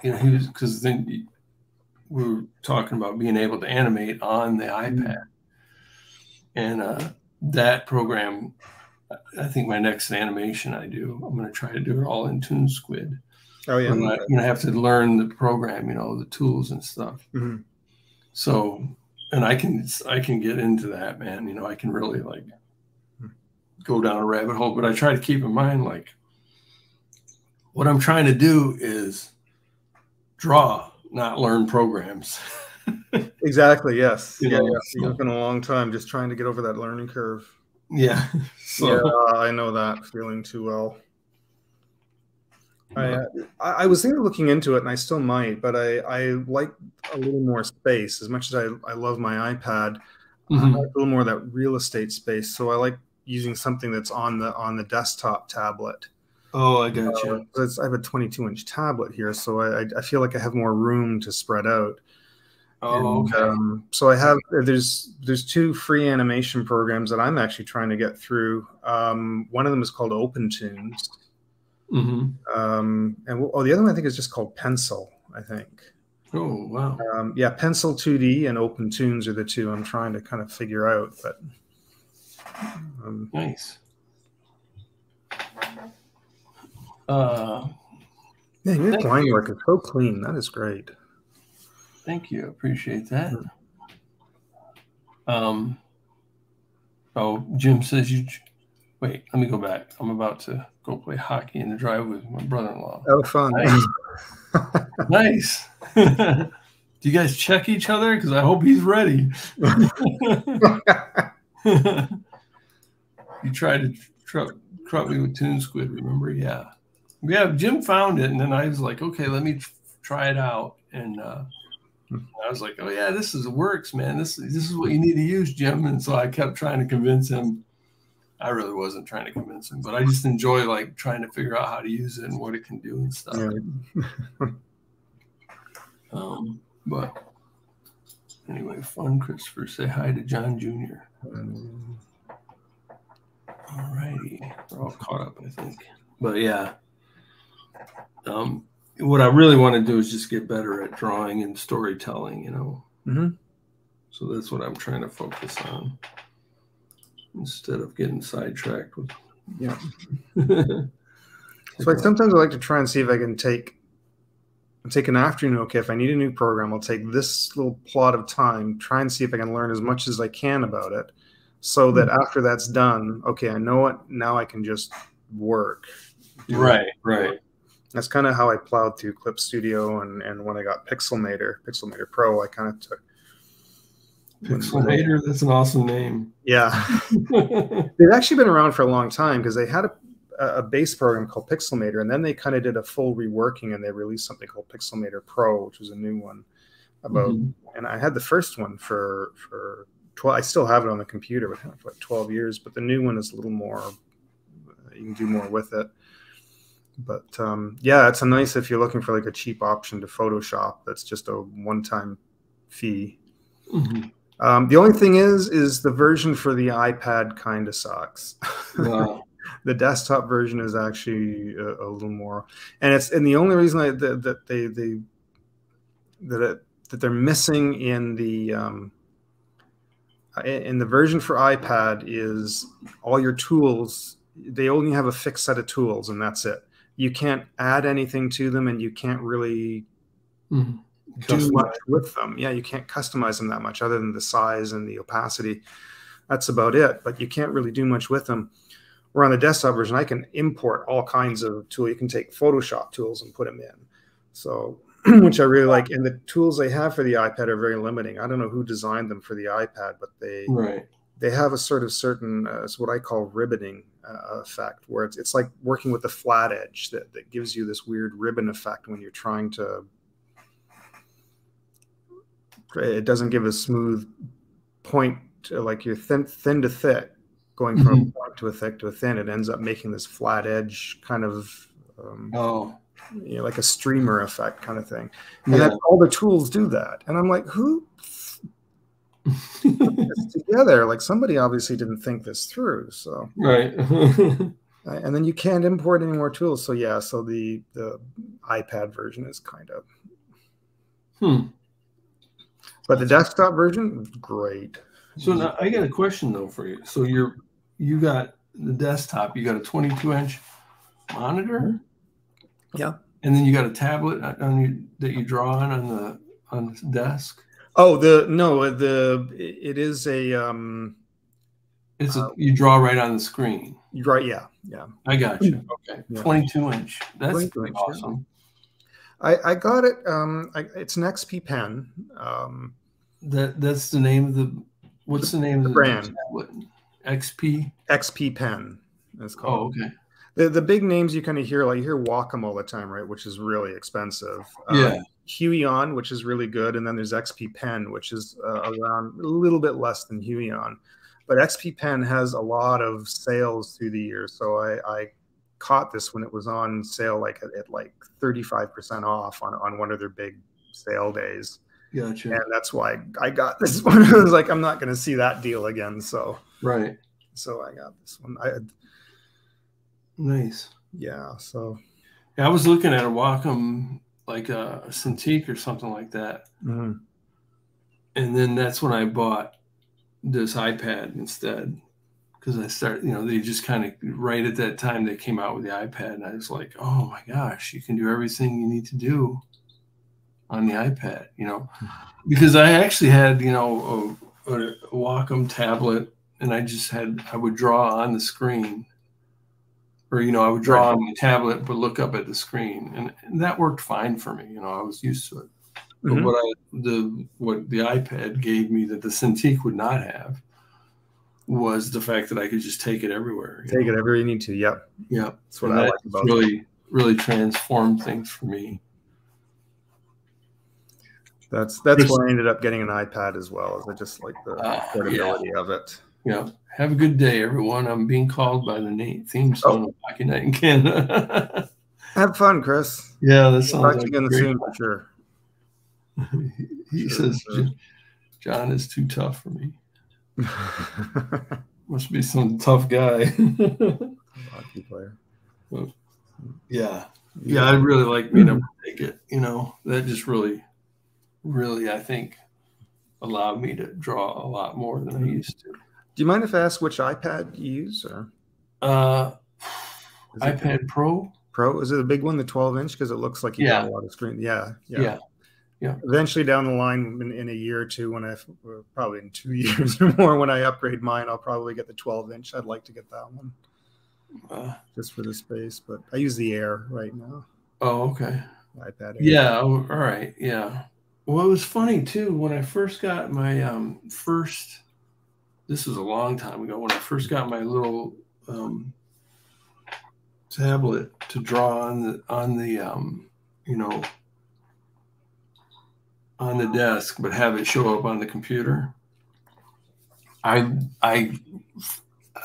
you know, he was, because then we were talking about being able to animate on the iPad. And that program, I think my next animation I do, I'm going to try to do it all in Toon Squid. Oh yeah. I'm going to have to learn the program, you know, the tools and stuff. Mm-hmm. So, and I can get into that, man. You know, I can really like go down a rabbit hole, but I try to keep in mind, like, what I'm trying to do is draw, not learn programs. Exactly. Yes. You yeah. know, Yeah. It's been a long time just trying to get over that learning curve. Yeah. So, yeah, I know that feeling too well. I was thinking of looking into it, and I still might, but I like a little more space. As much as I love my iPad, I like a little more of that real estate space. So I like using something that's on the desktop tablet. Oh, I got you. I have a 22-inch tablet here, so I feel like I have more room to spread out. Oh, and, okay. So I have there's 2 free animation programs that I'm actually trying to get through. One of them is called OpenTunes. And the other one I think is just called Pencil, I think. Oh, wow. Yeah, Pencil 2D and OpenTunes are the 2 I'm trying to kind of figure out. But nice. Yeah, your line work is so clean. That is great. Thank you. Appreciate that. Oh, Jim says you. Wait, let me go back. I'm about to go play hockey in the driveway with my brother-in-law. Oh, fun. Nice. Do you guys check each other? Because I hope he's ready. You tried to trap me with Toon Squid, remember? Yeah. Yeah, Jim found it, and then I was like, okay, let me try it out. And I was like, oh, yeah, this works, man. This is what you need to use, Jim. And so I kept trying to convince him. I really wasn't trying to convince him, but I just enjoy like trying to figure out how to use it and what it can do and stuff. Yeah. But anyway, fun, Christopher. Say hi to John Jr. All righty. We're all caught up, I think. But yeah. What I really want to do is just get better at drawing and storytelling, you know. So that's what I'm trying to focus on instead of getting sidetracked with. Yeah. So sometimes I like to try and see if I can take an afternoon. Okay, if I need a new program, I'll take this little plot of time, try and see if I can learn as much as I can about it, so that after that's done, okay, I know it. Now I can just work. Right. That's kind of how I plowed through Clip Studio, and when I got Pixelmator Pro, I kind of took Pixelmator. That's an awesome name. Yeah, they've actually been around for a long time because they had a base program called Pixelmator, and then they kind of did a full reworking and they released something called Pixelmator Pro, which was a new one. And I had the first one for 12. I still have it on the computer, but for like 12 years. But the new one is a little more. You can do more with it. But yeah, it's a nice if you're looking for like a cheap option to Photoshop. That's just a one-time fee. The only thing is the version for the iPad kind of sucks. Wow. The desktop version is actually a little more, and the only reason that they're missing in the version for iPad is all your tools. They only have a fixed set of tools, and that's it. You can't add anything to them, and you can't really do much with them. Yeah, you can't customize them that much other than the size and the opacity. That's about it, but you can't really do much with them. Where on the desktop version, I can import all kinds of tools. You can take Photoshop tools and put them in. So, which I really like. And the tools they have for the iPad are very limiting. I don't know who designed them for the iPad, but they have a sort of certain, it's what I call ribboning effect, where it's like working with a flat edge that gives you this weird ribbon effect when you're trying to, it doesn't give a smooth point, like you're thin to thick. going from a point to a thick to a thin, it ends up making this flat edge kind of like a streamer effect kind of thing. And then all the tools do that. And I'm like, who put this together? Like, somebody obviously didn't think this through. So right. And then you can't import any more tools. So yeah, so the iPad version is kind of but the desktop version, great. So now I got a question though for you. So you got the desktop, you got a 22-inch monitor, yeah, and then you got a tablet that you draw on the desk. Oh, it is a it's you draw right on the screen. Right, yeah. I got you. Okay, yeah. 22-inch. That's 22 pretty inch, awesome. I got it. It's an XP pen. That's the name of the. What's the name of the brand? XP pen. It's called. Oh, okay. The big names you kind of hear, like you hear Wacom all the time, right? Which is really expensive. Yeah. Huion, which is really good, and then there's XP Pen, which is around a little bit less than Huion. But XP Pen has a lot of sales through the year, so I caught this when it was on sale, like at like 35% off on one of their big sale days. Gotcha. And that's why I got this one. I was like, I'm not going to see that deal again. So right. So I got this one. Nice. Yeah. So yeah, I was looking at a Wacom, like a Cintiq or something like that, and then that's when I bought this iPad instead, because I started, they just kind of right at that time they came out with the iPad, and I was like, oh my gosh, you can do everything you need to do on the iPad, because I actually had, a Wacom tablet, and I would draw on the screen, or, I would draw on my tablet, but look up at the screen, and that worked fine for me. I was used to it. But what the iPad gave me that the Cintiq would not have was the fact that I could just take it everywhere. Take it everywhere you need to. Yep. Yeah. That's what I like about it. Really transformed things for me. That's why I ended up getting an iPad as well, as I just like the portability of it. Yeah. Have a good day, everyone. I'm being called by the theme song of Hockey Night in Canada. Have fun, Chris. Yeah, that sounds like again soon for sure. He says, John is too tough for me. Must be some tough guy. Hockey player. Yeah. Yeah, I really like being able to take it. That just really, I think, allowed me to draw a lot more than I used to. Do you mind if I ask which iPad you use? Or iPad Pro. Pro? Is it a big one, the 12-inch? Because it looks like you got a lot of screen. Yeah. Eventually down the line, in a year or two, probably in 2 years or more, when I upgrade mine, I'll probably get the 12-inch. I'd like to get that one just for the space. But I use the Air right now. Oh, okay. iPad Air. Yeah. All right. Yeah. Well, it was funny too when I first got my first. This was a long time ago when I first got my little tablet to draw on the desk, but have it show up on the computer. I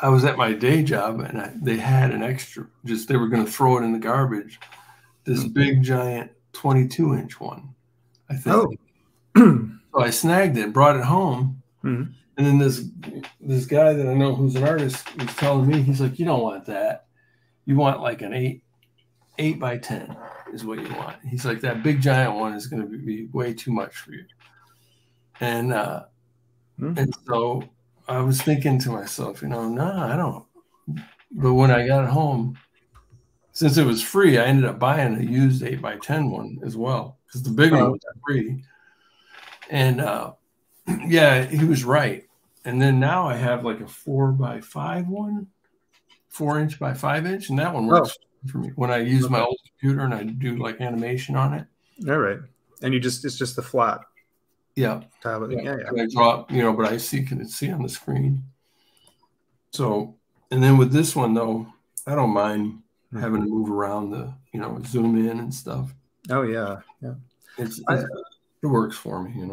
was at my day job, and they had an extra. They were going to throw it in the garbage. This big giant 22-inch one, I think. Oh. So I snagged it, brought it home, and then this guy that I know who's an artist was telling me, he's like, you don't want that. You want like an 8 by 10 is what you want. He's like, that big giant one is going to be way too much for you. And so I was thinking to myself, I don't. But when I got home, since it was free, I ended up buying a used 8 by 10 one as well, because the bigger one was free. And yeah, he was right. And then now I have like a 4 by 5 one, 4-inch by 5-inch, and that one works for me when I use my old computer and I do like animation on it. All right. And it's just the flat. Yeah. Tablet. Yeah. I draw, but I can see on the screen. So, and then with this one though, I don't mind having to move around zoom in and stuff. Oh yeah. Yeah. It works for me,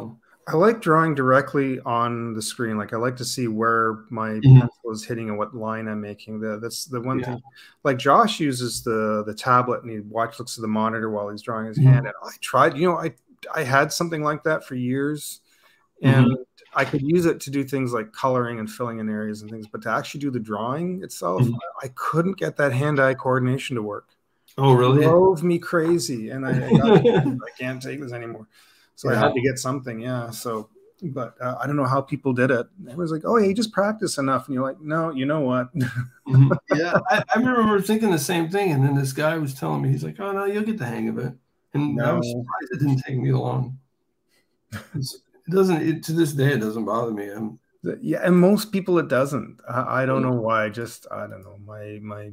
I like drawing directly on the screen. Like I like to see where my Mhm. pencil is hitting and what line I'm making. That's the one Yeah. thing. Like Josh uses the tablet and he looks at the monitor while he's drawing his Mhm. hand. And I tried, I had something like that for years, and Mhm. I could use it to do things like coloring and filling in areas and things. But to actually do the drawing itself, Mhm. I couldn't get that hand-eye coordination to work. Oh, really? Drove me crazy, and I got I can't take this anymore. So I Yeah. had to get something, yeah. So, but I don't know how people did it. It was like, oh, yeah, you just practice enough, and you're like, no, you know what? Mhm. Yeah, I remember thinking the same thing, and then this guy was telling me, he's like, "Oh no, you'll get the hang of it," and I was No. surprised it didn't take me long. It doesn't. To this day, it doesn't bother me. Yeah, and most people it doesn't. I don't know why. Just I don't know. My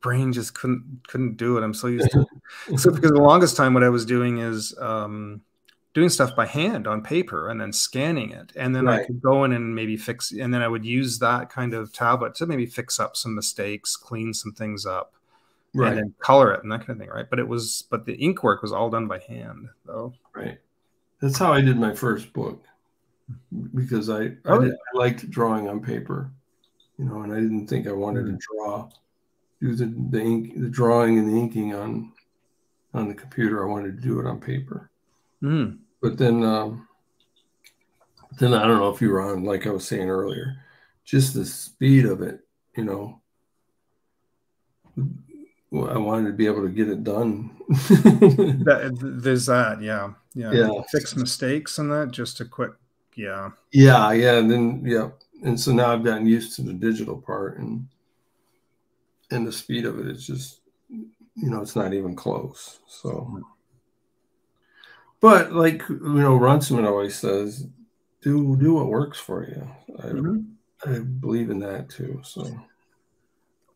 brain just couldn't do it. I'm so used to it. So because the longest time what I was doing is doing stuff by hand on paper and then scanning it. And then I Right. could go in and maybe fix, and then I would use that kind of tablet to maybe fix up some mistakes, clean some things up, and Right. then color it and that kind of thing. Right. But the ink work was all done by hand though. Right. That's how I did my first book, because I liked drawing on paper, and I didn't think I wanted to do the drawing and the inking on the computer. I wanted to do it on paper. Mm. But then I don't know if you were on, like I was saying earlier, just the speed of it, I wanted to be able to get it done. There's that, yeah. Fix mistakes and that, just a quick, yeah. And then and so now I've gotten used to the digital part, and the speed of it is just, it's not even close. So, but like Runciman always says, do what works for you. I believe in that too. So.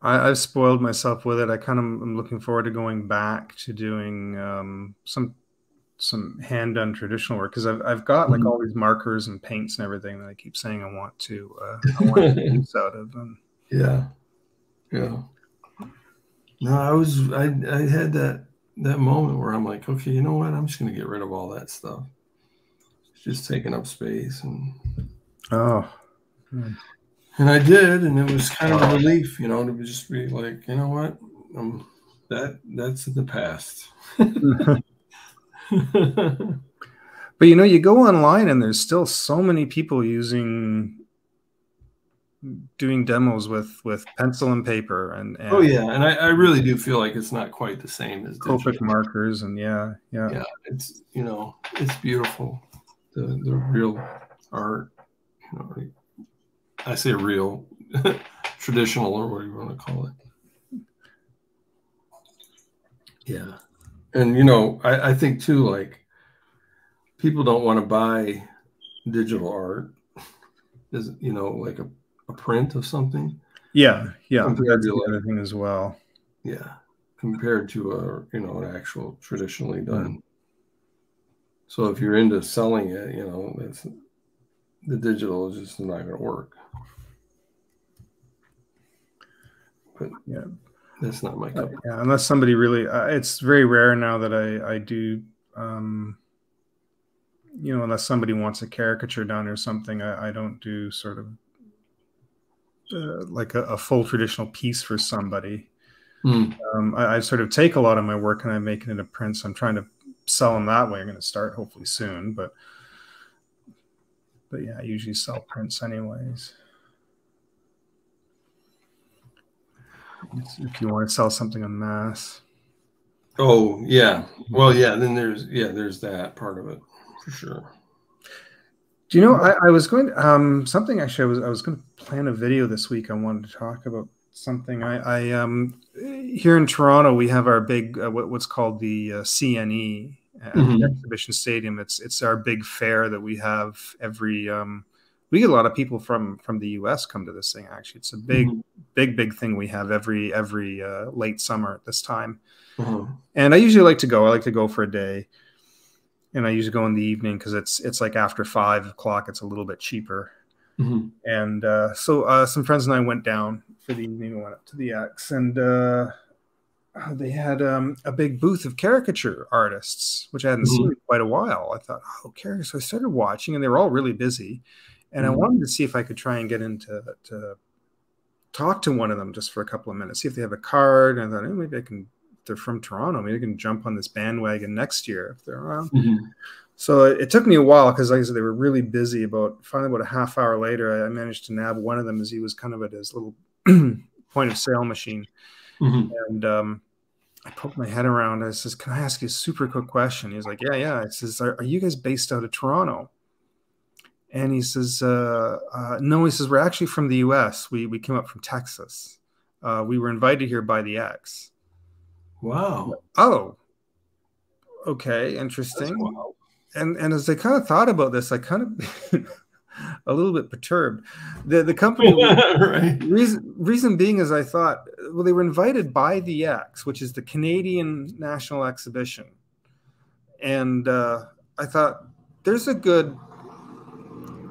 I've spoiled myself with it. I kind of am looking forward to going back to doing some hand done traditional work, because I've got like all these markers and paints and everything that I keep saying I want to use out of them. Yeah. No, I had that moment where I'm like, okay, you know what? I'm just gonna get rid of all that stuff. It's just taking up space, and and I did, and it was kind of a relief, to just be like, you know what, that's in the past. But you go online and there's still so many people doing demos with pencil and paper and oh yeah, and I really do feel like it's not quite the same as Copic markers, and yeah, it's it's beautiful, the real art. I say real, traditional, or what you want to call it. Yeah. And, I think too, like, people don't want to buy digital art, like a print of something. Yeah. Compared That's to the other thing as well. Yeah. Compared to an actual traditionally done. So if you're into selling it, the digital is just not going to work. But yeah, that's not my cup. Yeah, unless somebody really, it's very rare now that I do, unless somebody wants a caricature done or something, I don't do sort of like a full traditional piece for somebody. I sort of take a lot of my work and I make it into prints. I'm trying to sell them that way. I'm going to start hopefully soon, but yeah, I usually sell prints anyways. If you want to sell something en masse. Oh yeah, well yeah. Then there's that part of it for sure. Do you know? I was going to, something actually. I was going to plan a video this week. I wanted to talk about something. I here in Toronto we have our big what's called the CNE at the Exhibition Stadium. It's our big fair that we have every. We get a lot of people from the US come to this thing. Actually, it's a big thing we have every late summer at this time. And I usually like to go. I like to go for a day, and I usually go in the evening because it's like after 5 o'clock. It's a little bit cheaper. And so some friends and I went down for the evening. We went up to the X, and they had a big booth of caricature artists, which I hadn't seen in quite a while. I thought, oh, caricature. So I started watching, and they were all really busy. And I wanted to see if I could try and get into to talk to one of them just for a couple of minutes, see if they have a card. And I thought, oh, maybe I can. They're from Toronto. Maybe I can jump on this bandwagon next year if they're around. So it took me a while because, like I said, they were really busy. Finally, about a half hour later, I managed to nab one of them as he was kind of at his little point of sale machine. And I poked my head around. I says, "Can I ask you a super quick question?" He was like, "Yeah." I says, "Are you guys based out of Toronto?" And he says, "No." He says, "We're actually from the U.S. We came up from Texas. We were invited here by the X." Wow. Oh, okay, interesting. Wow. And as I kind of thought about this, I kind of a little bit perturbed. The company Right. reason being is I thought, well, they were invited by the X, which is the Canadian National Exhibition, and I thought there's a good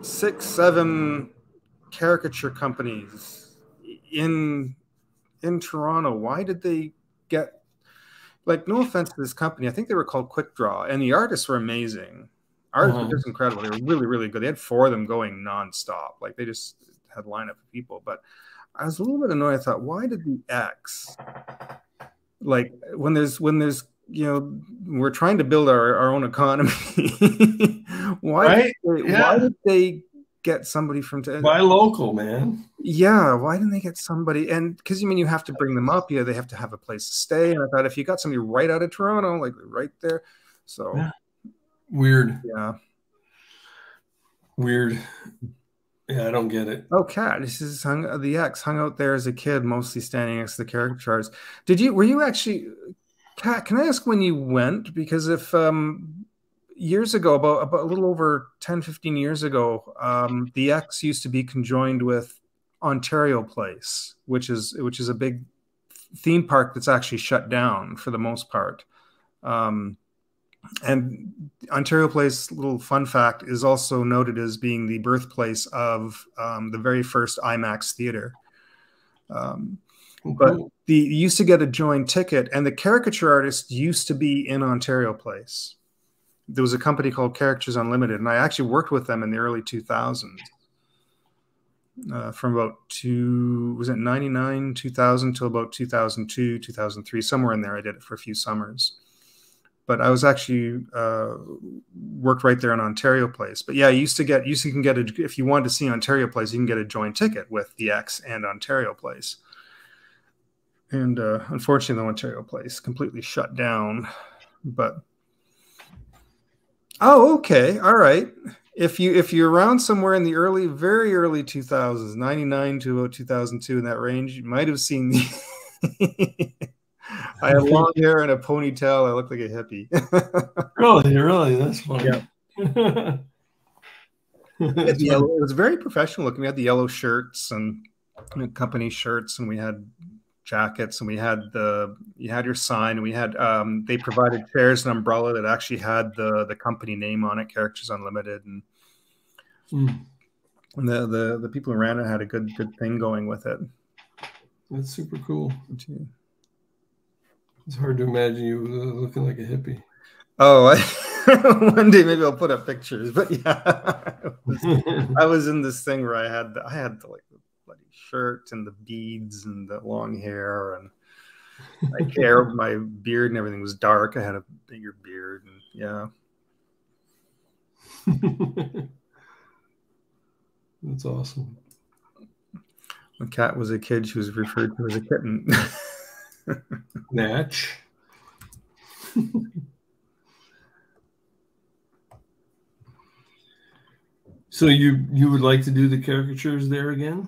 6-7 caricature companies in Toronto. Why did they get, like, no offense to this company, I think they were called Quick Draw, and the artists were amazing. Artists were just incredible. They were really, really good. They had 4 of them going nonstop. Like, they just had a lineup of people. But I was a little bit annoyed. I thought, why did the X, like, when there's we're trying to build our own economy. Why did they get somebody from buy local, man? Yeah, why didn't they get somebody? And because you have to bring them up, they have to have a place to stay. And I thought, if you got somebody right out of Toronto, like right there, so weird. Yeah, weird. Yeah, I don't get it. Oh, Kat, this is the X hung out there as a kid, mostly standing next to the caricature artists. Were you actually, Kat? Can I ask when you went? Because if years ago, about a little over 10-15 years ago, the X used to be conjoined with Ontario Place, which is a big theme park that's actually shut down for the most part. And Ontario Place, little fun fact, is also noted as being the birthplace of the very first IMAX theater. But you used to get a joint ticket, and the caricature artists used to be in Ontario Place. There was a company called Characters Unlimited, and I actually worked with them in the early 2000s. From about 99, 2000 till about 2002, 2003, somewhere in there. I did it for a few summers. But I was actually worked right there in Ontario Place. But yeah, you can get if you wanted to see Ontario Place, you can get a joint ticket with the X and Ontario Place. And unfortunately, the Ontario Place completely shut down. But oh, okay, all right. If you're around somewhere in the very early 2000s, 99 to about 2002, in that range, you might have seen the. I had long hair and a ponytail. I looked like a hippie. Really, that's funny. Yeah. It was very professional looking. We had the yellow shirts and company shirts, and we had jackets, and you had your sign, and we had they provided chairs and umbrella that actually had the company name on it, Characters Unlimited, and the people who ran it had a good thing going with it. That's super cool. It's hard to imagine you looking like a hippie. Oh, one day maybe I'll put up pictures. But yeah, I was in this thing where I had the like the bloody shirt and the beads and the long hair, and my beard and everything was dark. I had a bigger beard, and yeah. That's awesome. When Kat was a kid, she was referred to as a kitten. Natch. So you would like to do the caricatures there again?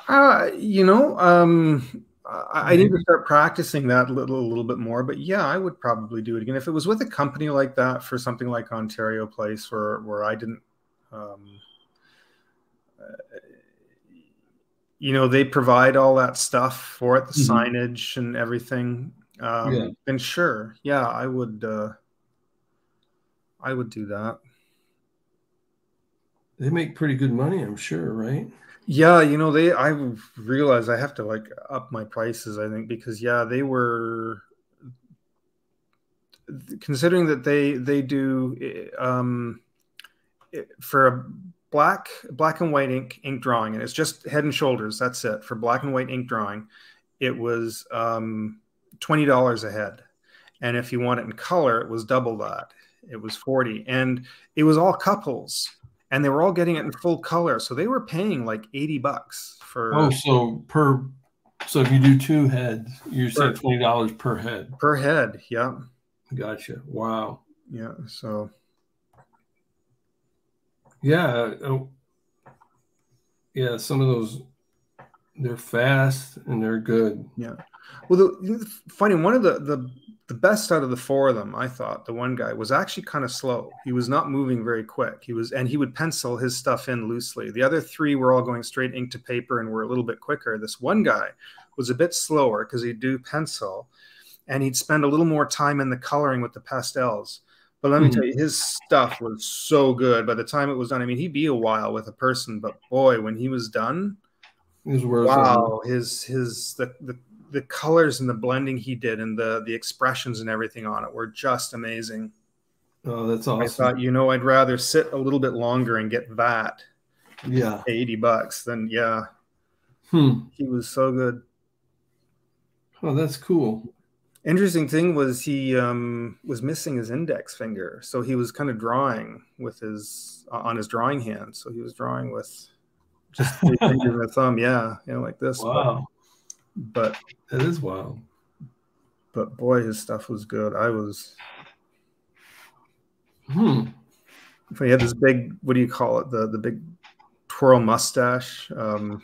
I need to start practicing that a little bit more. But yeah, I would probably do it again if it was with a company like that, for something like Ontario Place, where I didn't. They provide all that stuff for it, the signage and everything. And sure, yeah, I would do that. They make pretty good money, I'm sure, right? Yeah, you know, I realized I have to like up my prices, I think, because yeah, they were, considering that they do for a black and white ink drawing, and it's just Head and Shoulders, that's it. For black and white ink drawing, it was $20 a head. And if you want it in color, it was double that. It was 40. And it was all couples, and they were all getting it in full color. So they were paying like $80 for. Oh, so if you do 2 heads, you said $20 per head. Per head, yeah. Gotcha. Wow. Yeah. So. Yeah. Yeah. Some of those, they're fast and they're good. Yeah. Well, funny, one of the best out of the 4 of them, I thought, the one guy was actually kind of slow. He was not moving very quick. He would pencil his stuff in loosely. The other 3 were all going straight ink to paper and were a little bit quicker. This one guy was a bit slower because he'd do pencil, and he'd spend a little more time in the coloring with the pastels. But let me tell you, his stuff was so good. By the time it was done, I mean, he'd be a while with a person, but boy, when he was done, wow, the colors and the blending he did, and the expressions and everything on it were just amazing. Oh, that's awesome. I thought, you know, I'd rather sit a little bit longer and get that. Yeah. $80 than, yeah. He was so good. Oh, that's cool. Interesting thing was he was missing his index finger. So he was kind of drawing with on his drawing hand. So he was drawing with just 3 fingers and a thumb. Yeah. You know, like this. Wow. But that is wild. But boy, his stuff was good. I was. If he had this big, what do you call it? The big twirl mustache. Oh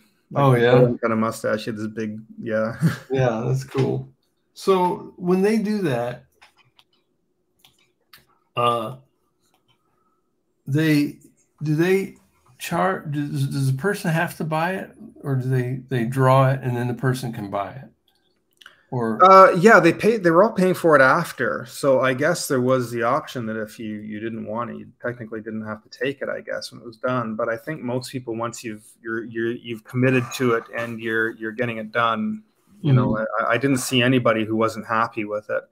yeah, kind of mustache. He had this big, yeah. Yeah, that's cool. So when they do that, do they charge? Does the person have to buy it, or do they draw it and then the person can buy it? Or yeah, they were all paying for it after. So I guess there was the option that if you didn't want it, you technically didn't have to take it, I guess, when it was done. But I think most people, once you've committed to it and you're getting it done, you know, I didn't see anybody who wasn't happy with it.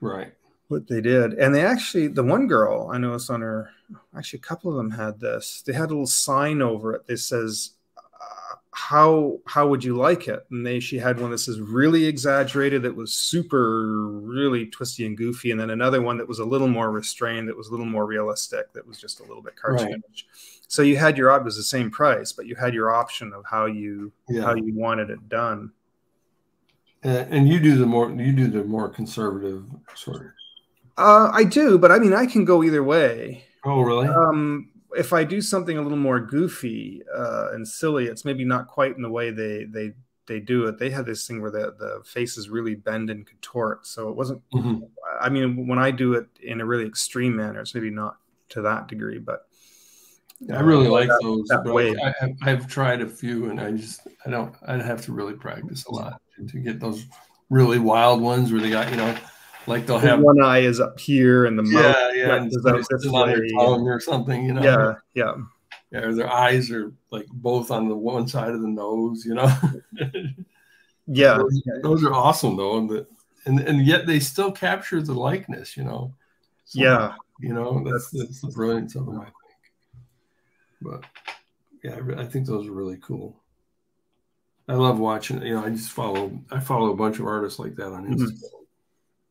Right. What they did. And they actually, the one girl I noticed on her, actually a couple of them had this. They had a little sign over it that says, how would you like it? And she had one that says really exaggerated, that was super really twisty and goofy, and then another one that was a little more restrained, that was a little more realistic, that was just a little bit cartoonish. Right. So you had it was the same price, but you had your option of how you wanted it done. And you do the more conservative sort of. I do, but I mean, I can go either way. Oh, really? If I do something a little more goofy and silly, it's maybe not quite in the way they do it. They have this thing where the faces really bend and contort, so it wasn't. I mean, when I do it in a really extreme manner, it's maybe not to that degree, but I really like those. That way. I've tried a few, and I'd have to really practice a lot to get those really wild ones where they got, you know, like they'll have one eye is up here and the mouth is on their tongue or something, you know. Yeah. Or their eyes are like both on the one side of the nose, you know. Yeah. Those are awesome though, and yet they still capture the likeness, you know. So, yeah. You know, that's the brilliance of them, I think. But yeah, I think those are really cool. I love watching. You know, I follow a bunch of artists like that on Instagram,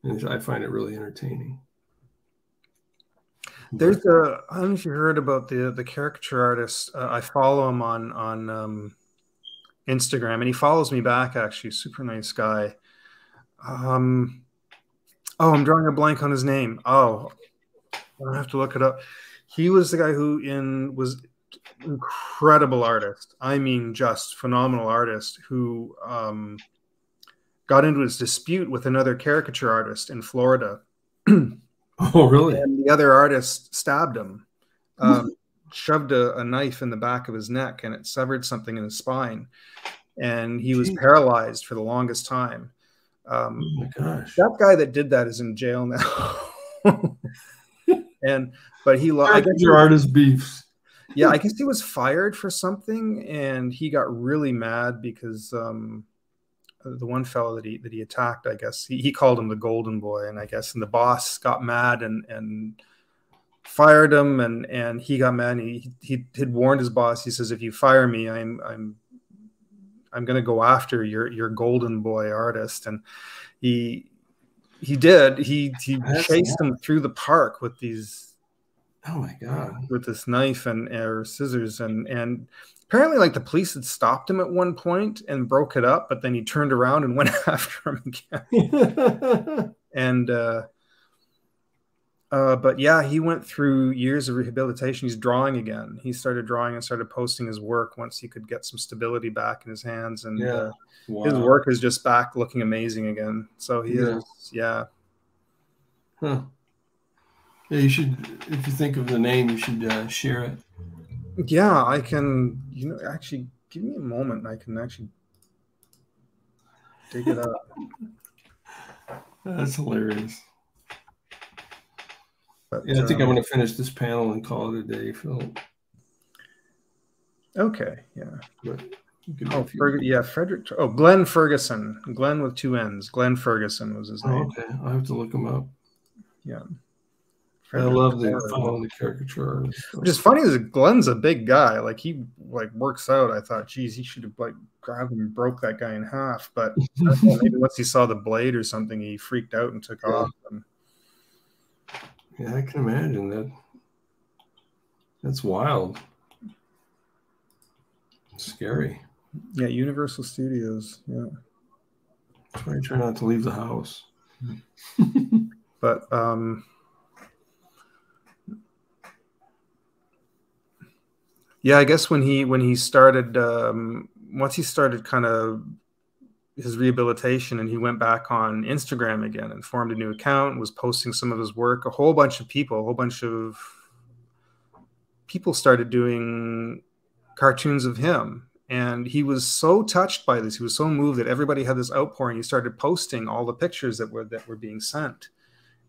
and I find it really entertaining. There's I don't know if you heard about the caricature artist. I follow him on Instagram, and he follows me back. Actually, super nice guy. I'm drawing a blank on his name. I have to look it up. He was the guy who was incredible artist. I mean, just phenomenal artist who got into his dispute with another caricature artist in Florida. Oh, really? And the other artist stabbed him, shoved a knife in the back of his neck, and it severed something in his spine. And he was paralyzed for the longest time. Oh my gosh! That guy that did that is in jail now. But he lost. Your artist beefs. Yeah, I guess he was fired for something, and he got really mad because the one fellow that he attacked, I guess he called him the Golden Boy, and I guess and the boss got mad and fired him, and he got mad. And he had warned his boss. He says, "If you fire me, I'm going to go after your Golden Boy artist." And he did. He chased him through the park with these. Oh my God! With this knife and or scissors, and apparently, like the police had stopped him at one point and broke it up, but then he turned around and went after him again. And but yeah, he went through years of rehabilitation. He's drawing again. He started drawing and started posting his work once he could get some stability back in his hands, and his work is just back looking amazing again. So he is, yeah. Huh. Yeah, you should, if you think of the name, you should share it. Yeah, I can, actually give me a moment. I can actually dig it up. That's hilarious. But, yeah, I think I'm going to finish this panel and call it a day, Phil. Okay, yeah. But Frederick. Oh, Glenn Ferguson. Glenn with 2 N's. Glenn Ferguson was his name. Okay, I'll have to look him up. Yeah. I love following the caricature. Which is funny is Glenn's a big guy. Like he works out. I thought, geez, he should have grabbed him and broke that guy in half. But maybe once he saw the blade or something, he freaked out and took off. Yeah, I can imagine that. That's wild. Scary. Yeah, Universal Studios. Yeah. That's why I try not to leave the house. But yeah, I guess when he started, once he started kind of his rehabilitation, and he went back on Instagram again and formed a new account, was posting some of his work. A whole bunch of people started doing cartoons of him, and he was so touched by this. He was so moved that everybody had this outpouring. He started posting all the pictures that were being sent.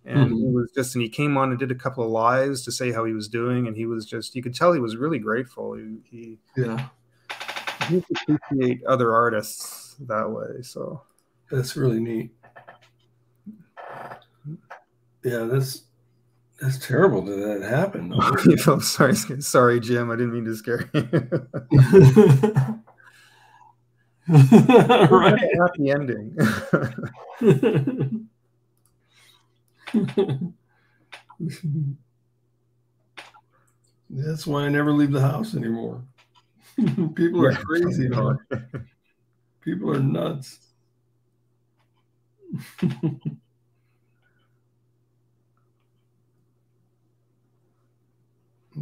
And he was and he came on and did a couple of lives to say how he was doing. And he was you could tell he was really grateful. He appreciate other artists that way. So that's really neat. Yeah, that's terrible that happened. I'm sorry, Jim. I didn't mean to scare you. Right. Happy ending. That's why I never leave the house anymore. People are crazy, man. People are nuts. I'm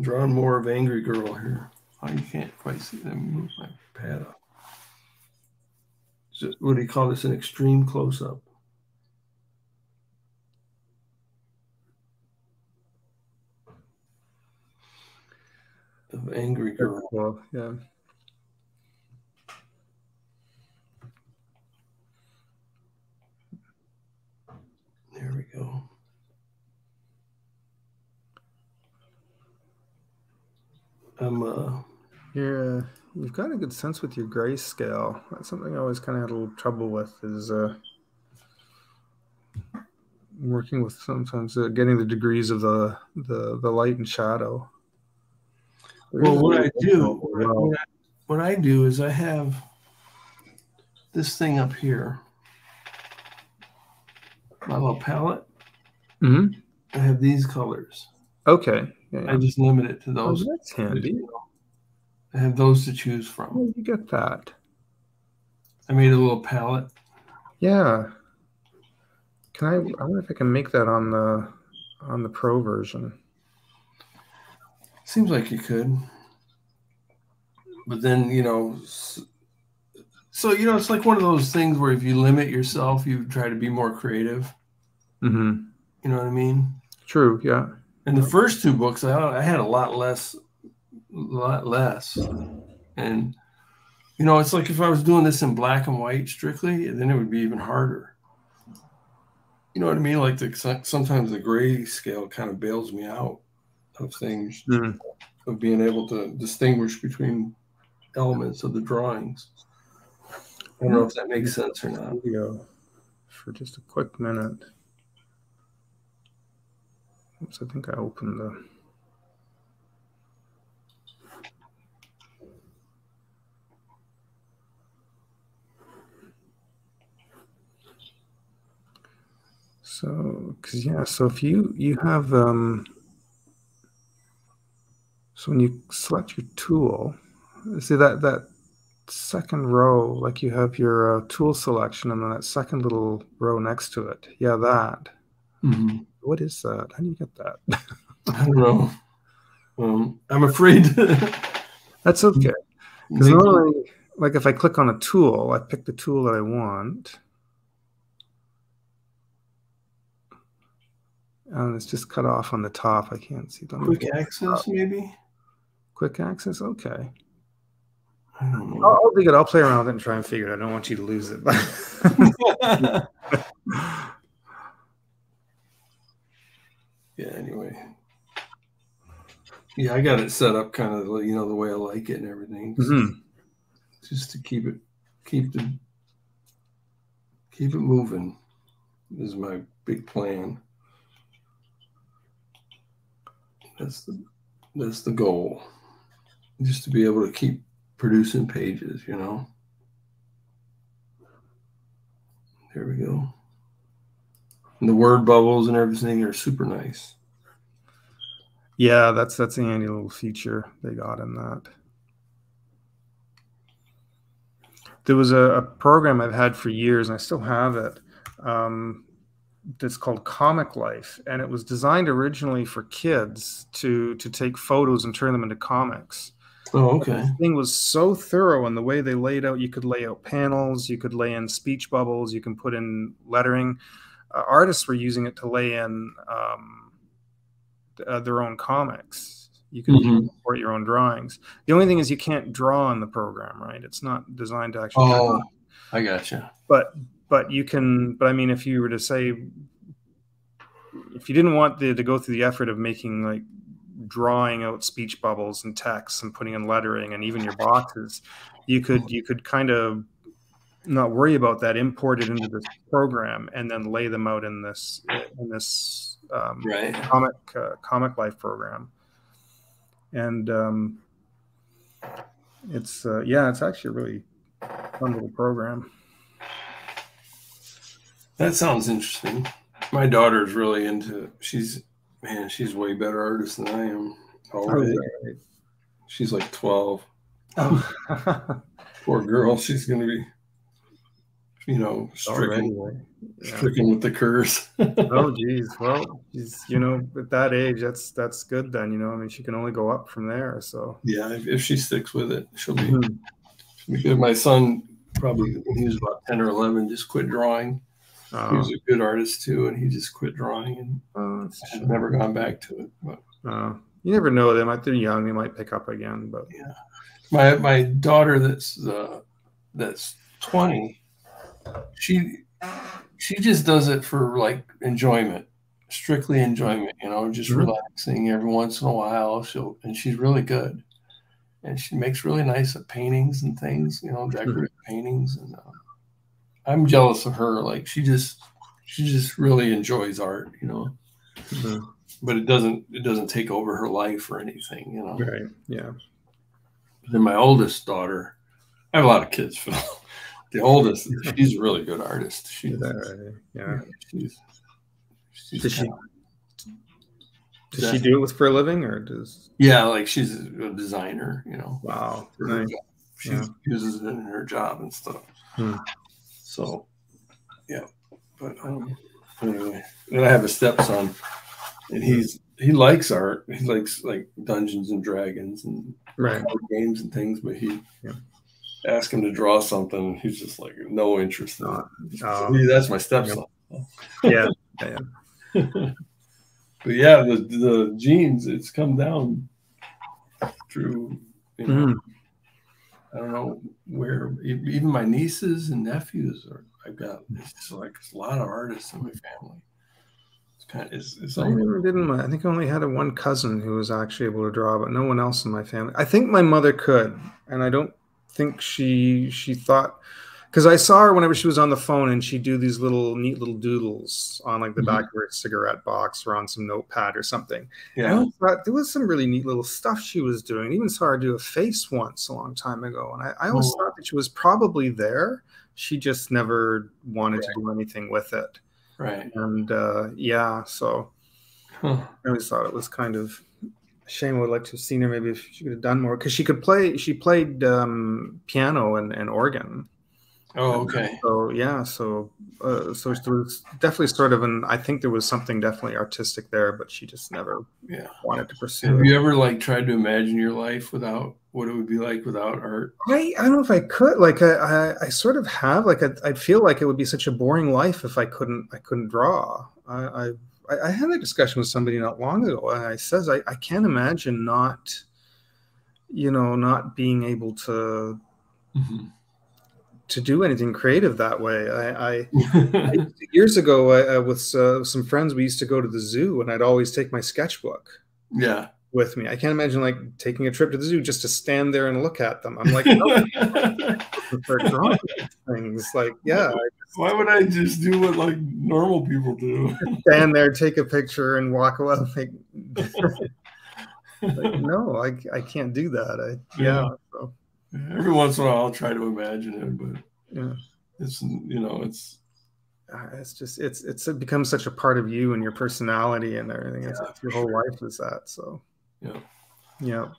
drawing more of Angry Girl here. Oh, you can't quite see. Let me move my pad up. So what do you call this? An extreme close-up. Of Angry Girl. Well, yeah. There we go. You've got a good sense with your grayscale. That's something I always kind of had a little trouble with, is working with sometimes getting the degrees of the light and shadow. Well, what I do is I have this thing up here, my little palette. Mm-hmm. I have these colors. Okay. Yeah. I just limit it to those. Oh, that's handy. I have those to choose from. Oh, you get that. I made a little palette. Yeah. I wonder if I can make that on the Pro version. Seems like you could. But then, so, it's like one of those things where if you limit yourself, you try to be more creative. Mm-hmm. You know what I mean? True, yeah. And the first 2 books, I had a lot less. And, it's like if I was doing this in black and white strictly, then it would be even harder. You know what I mean? Like sometimes the gray scale kind of bails me out of things. Mm-hmm. of being able to distinguish between elements of the drawings. I don't know if that makes sense or not. Video for just a quick minute. Oops, I think I opened the. So, because yeah, so if you have so when you select your tool, see that second row, like you have your tool selection, and then that second little row next to it. Yeah, that. Mm-hmm. What is that? How do you get that? I don't know. I'm afraid. That's okay. Because normally, like if I click on a tool, I pick the tool that I want. And it's just cut off on the top. I can't see them. Quick access, maybe? Quick access? Okay. I don't know. I'll dig it. I'll play around with it and try and figure it. I don't want you to lose it. Yeah, anyway. Yeah, I got it set up kind of, you know, the way I like it and everything. Mm-hmm. Just to keep it moving is my big plan. That's the goal. Just to be able to keep producing pages, you know. There we go. And the word bubbles and everything are super nice. Yeah, that's the handy little feature they got in that. There was a program I've had for years, and I still have it. That's called Comic Life, and it was designed originally for kids to take photos and turn them into comics. Oh, okay. The thing was so thorough in the way they laid out. You could lay out panels, you could lay in speech bubbles, you can put in lettering. Artists were using it to lay in their own comics. You can import your own drawings. The only thing is you can't draw in the program, right? It's not designed to actually. Oh, I gotcha. But you can. But I mean, if you were to say, if you didn't want to go through the effort of making like drawing out speech bubbles and text and putting in lettering and even your boxes, you could kind of not worry about that, import it into this program and then lay them out in this right. Comic Life program. And it's actually a really fun little program. That sounds interesting. My daughter's really into. She's way better artist than I am already. Oh, right. She's like 12. Oh. Poor girl. She's gonna be, you know, stricken with the curse. Oh, geez. Well, you know, at that age, that's good then. You know, I mean, she can only go up from there. So yeah, if she sticks with it, she'll be good. My son probably when he was about 10 or 11 just quit drawing. He was a good artist too, and he just quit drawing and has never gone back to it. But you never know. They're young. They might pick up again. But yeah, my daughter that's 20. She just does it for like enjoyment, strictly enjoyment. You know, just relaxing every once in a while. She's really good, and she makes really nice paintings and things. You know, decorative paintings and. I'm jealous of her. Like she just really enjoys art, you know. But it doesn't take over her life or anything, you know. Right. Yeah. Then my oldest daughter, I have a lot of kids, Phil. The oldest, she's a really good artist. She's yeah. Does she do it for a living or does? Yeah, like she's a designer, you know. Wow. Nice. She uses it in her job and stuff. So, yeah, but anyway, and I have a stepson, and he likes art. He likes like Dungeons and Dragons and card games and things. But ask him to draw something, he's just like no interest in it. That's my stepson. Yeah. But yeah, the genes, it's come down through. You know, I don't know where, even my nieces and nephews I've got, it's just like a lot of artists in my family. It's is I never did. I think I only had one cousin who was actually able to draw, but no one else in my family. I think my mother could, and I don't think she thought, because I saw her whenever she was on the phone and she'd do these neat little doodles on like the back of her cigarette box or on some notepad or something. Yeah. I always thought there was some really neat little stuff she was doing. I even saw her do a face once a long time ago. And I always thought that she was probably there. She just never wanted to do anything with it. Right. And yeah, so I always thought it was kind of a shame. I would like to have seen her maybe if she could have done more, because she played piano and organ. Oh, okay. So yeah, so there was definitely sort of I think there was something definitely artistic there, but she just never wanted to pursue Have it. you ever like tried to imagine your life without what it would be like without art? I don't know if I could. Like I sort of have. Like I'd feel like it would be such a boring life if I couldn't draw. I had a discussion with somebody not long ago, and I says I can't imagine not being able to. To do anything creative that way. I years ago, with some friends, we used to go to the zoo, and I'd always take my sketchbook with me. I can't imagine like taking a trip to the zoo just to stand there and look at them. I'm like, no, for drawing things. Like, why would I just do what like normal people do? Stand there, take a picture, and walk away. Like, no, I can't do that. So. Every once in a while, I'll try to imagine it, but it's it becomes such a part of you and your personality and everything. Your whole life is that. So yeah.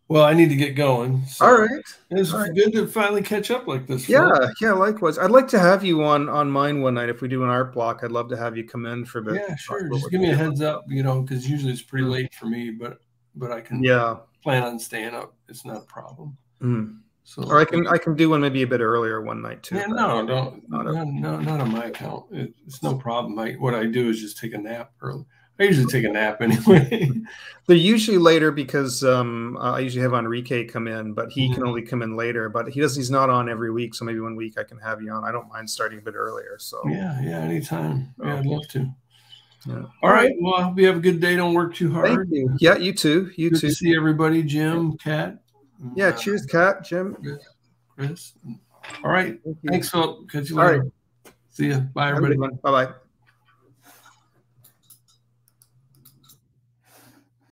Well, I need to get going. So all right, it's good to finally catch up like this. Yeah, likewise. I'd like to have you on mine one night if we do an art block. I'd love to have you come in for a bit. Yeah, sure. Just give me a heads up, because usually it's pretty late for me, but I can plan on staying up. It's not a problem. So, or I can do one maybe a bit earlier one night too. Yeah, no, not on my account. It's no problem. What I do is just take a nap early. I usually take a nap anyway. They're usually later because I usually have Enrique come in, but he can only come in later. But he's not on every week, so maybe one week I can have you on. I don't mind starting a bit earlier. So yeah, anytime. Yeah, I'd love to. Yeah. All right. Well, I hope you have a good day. Don't work too hard. Thank you. Yeah, you too. You good too. To see everybody, Jim, Kat. Yeah, cheers, Kat, Jim. Chris. All right. Thanks, Philip. Catch you later. All right. See ya. Bye, everybody. Bye-bye.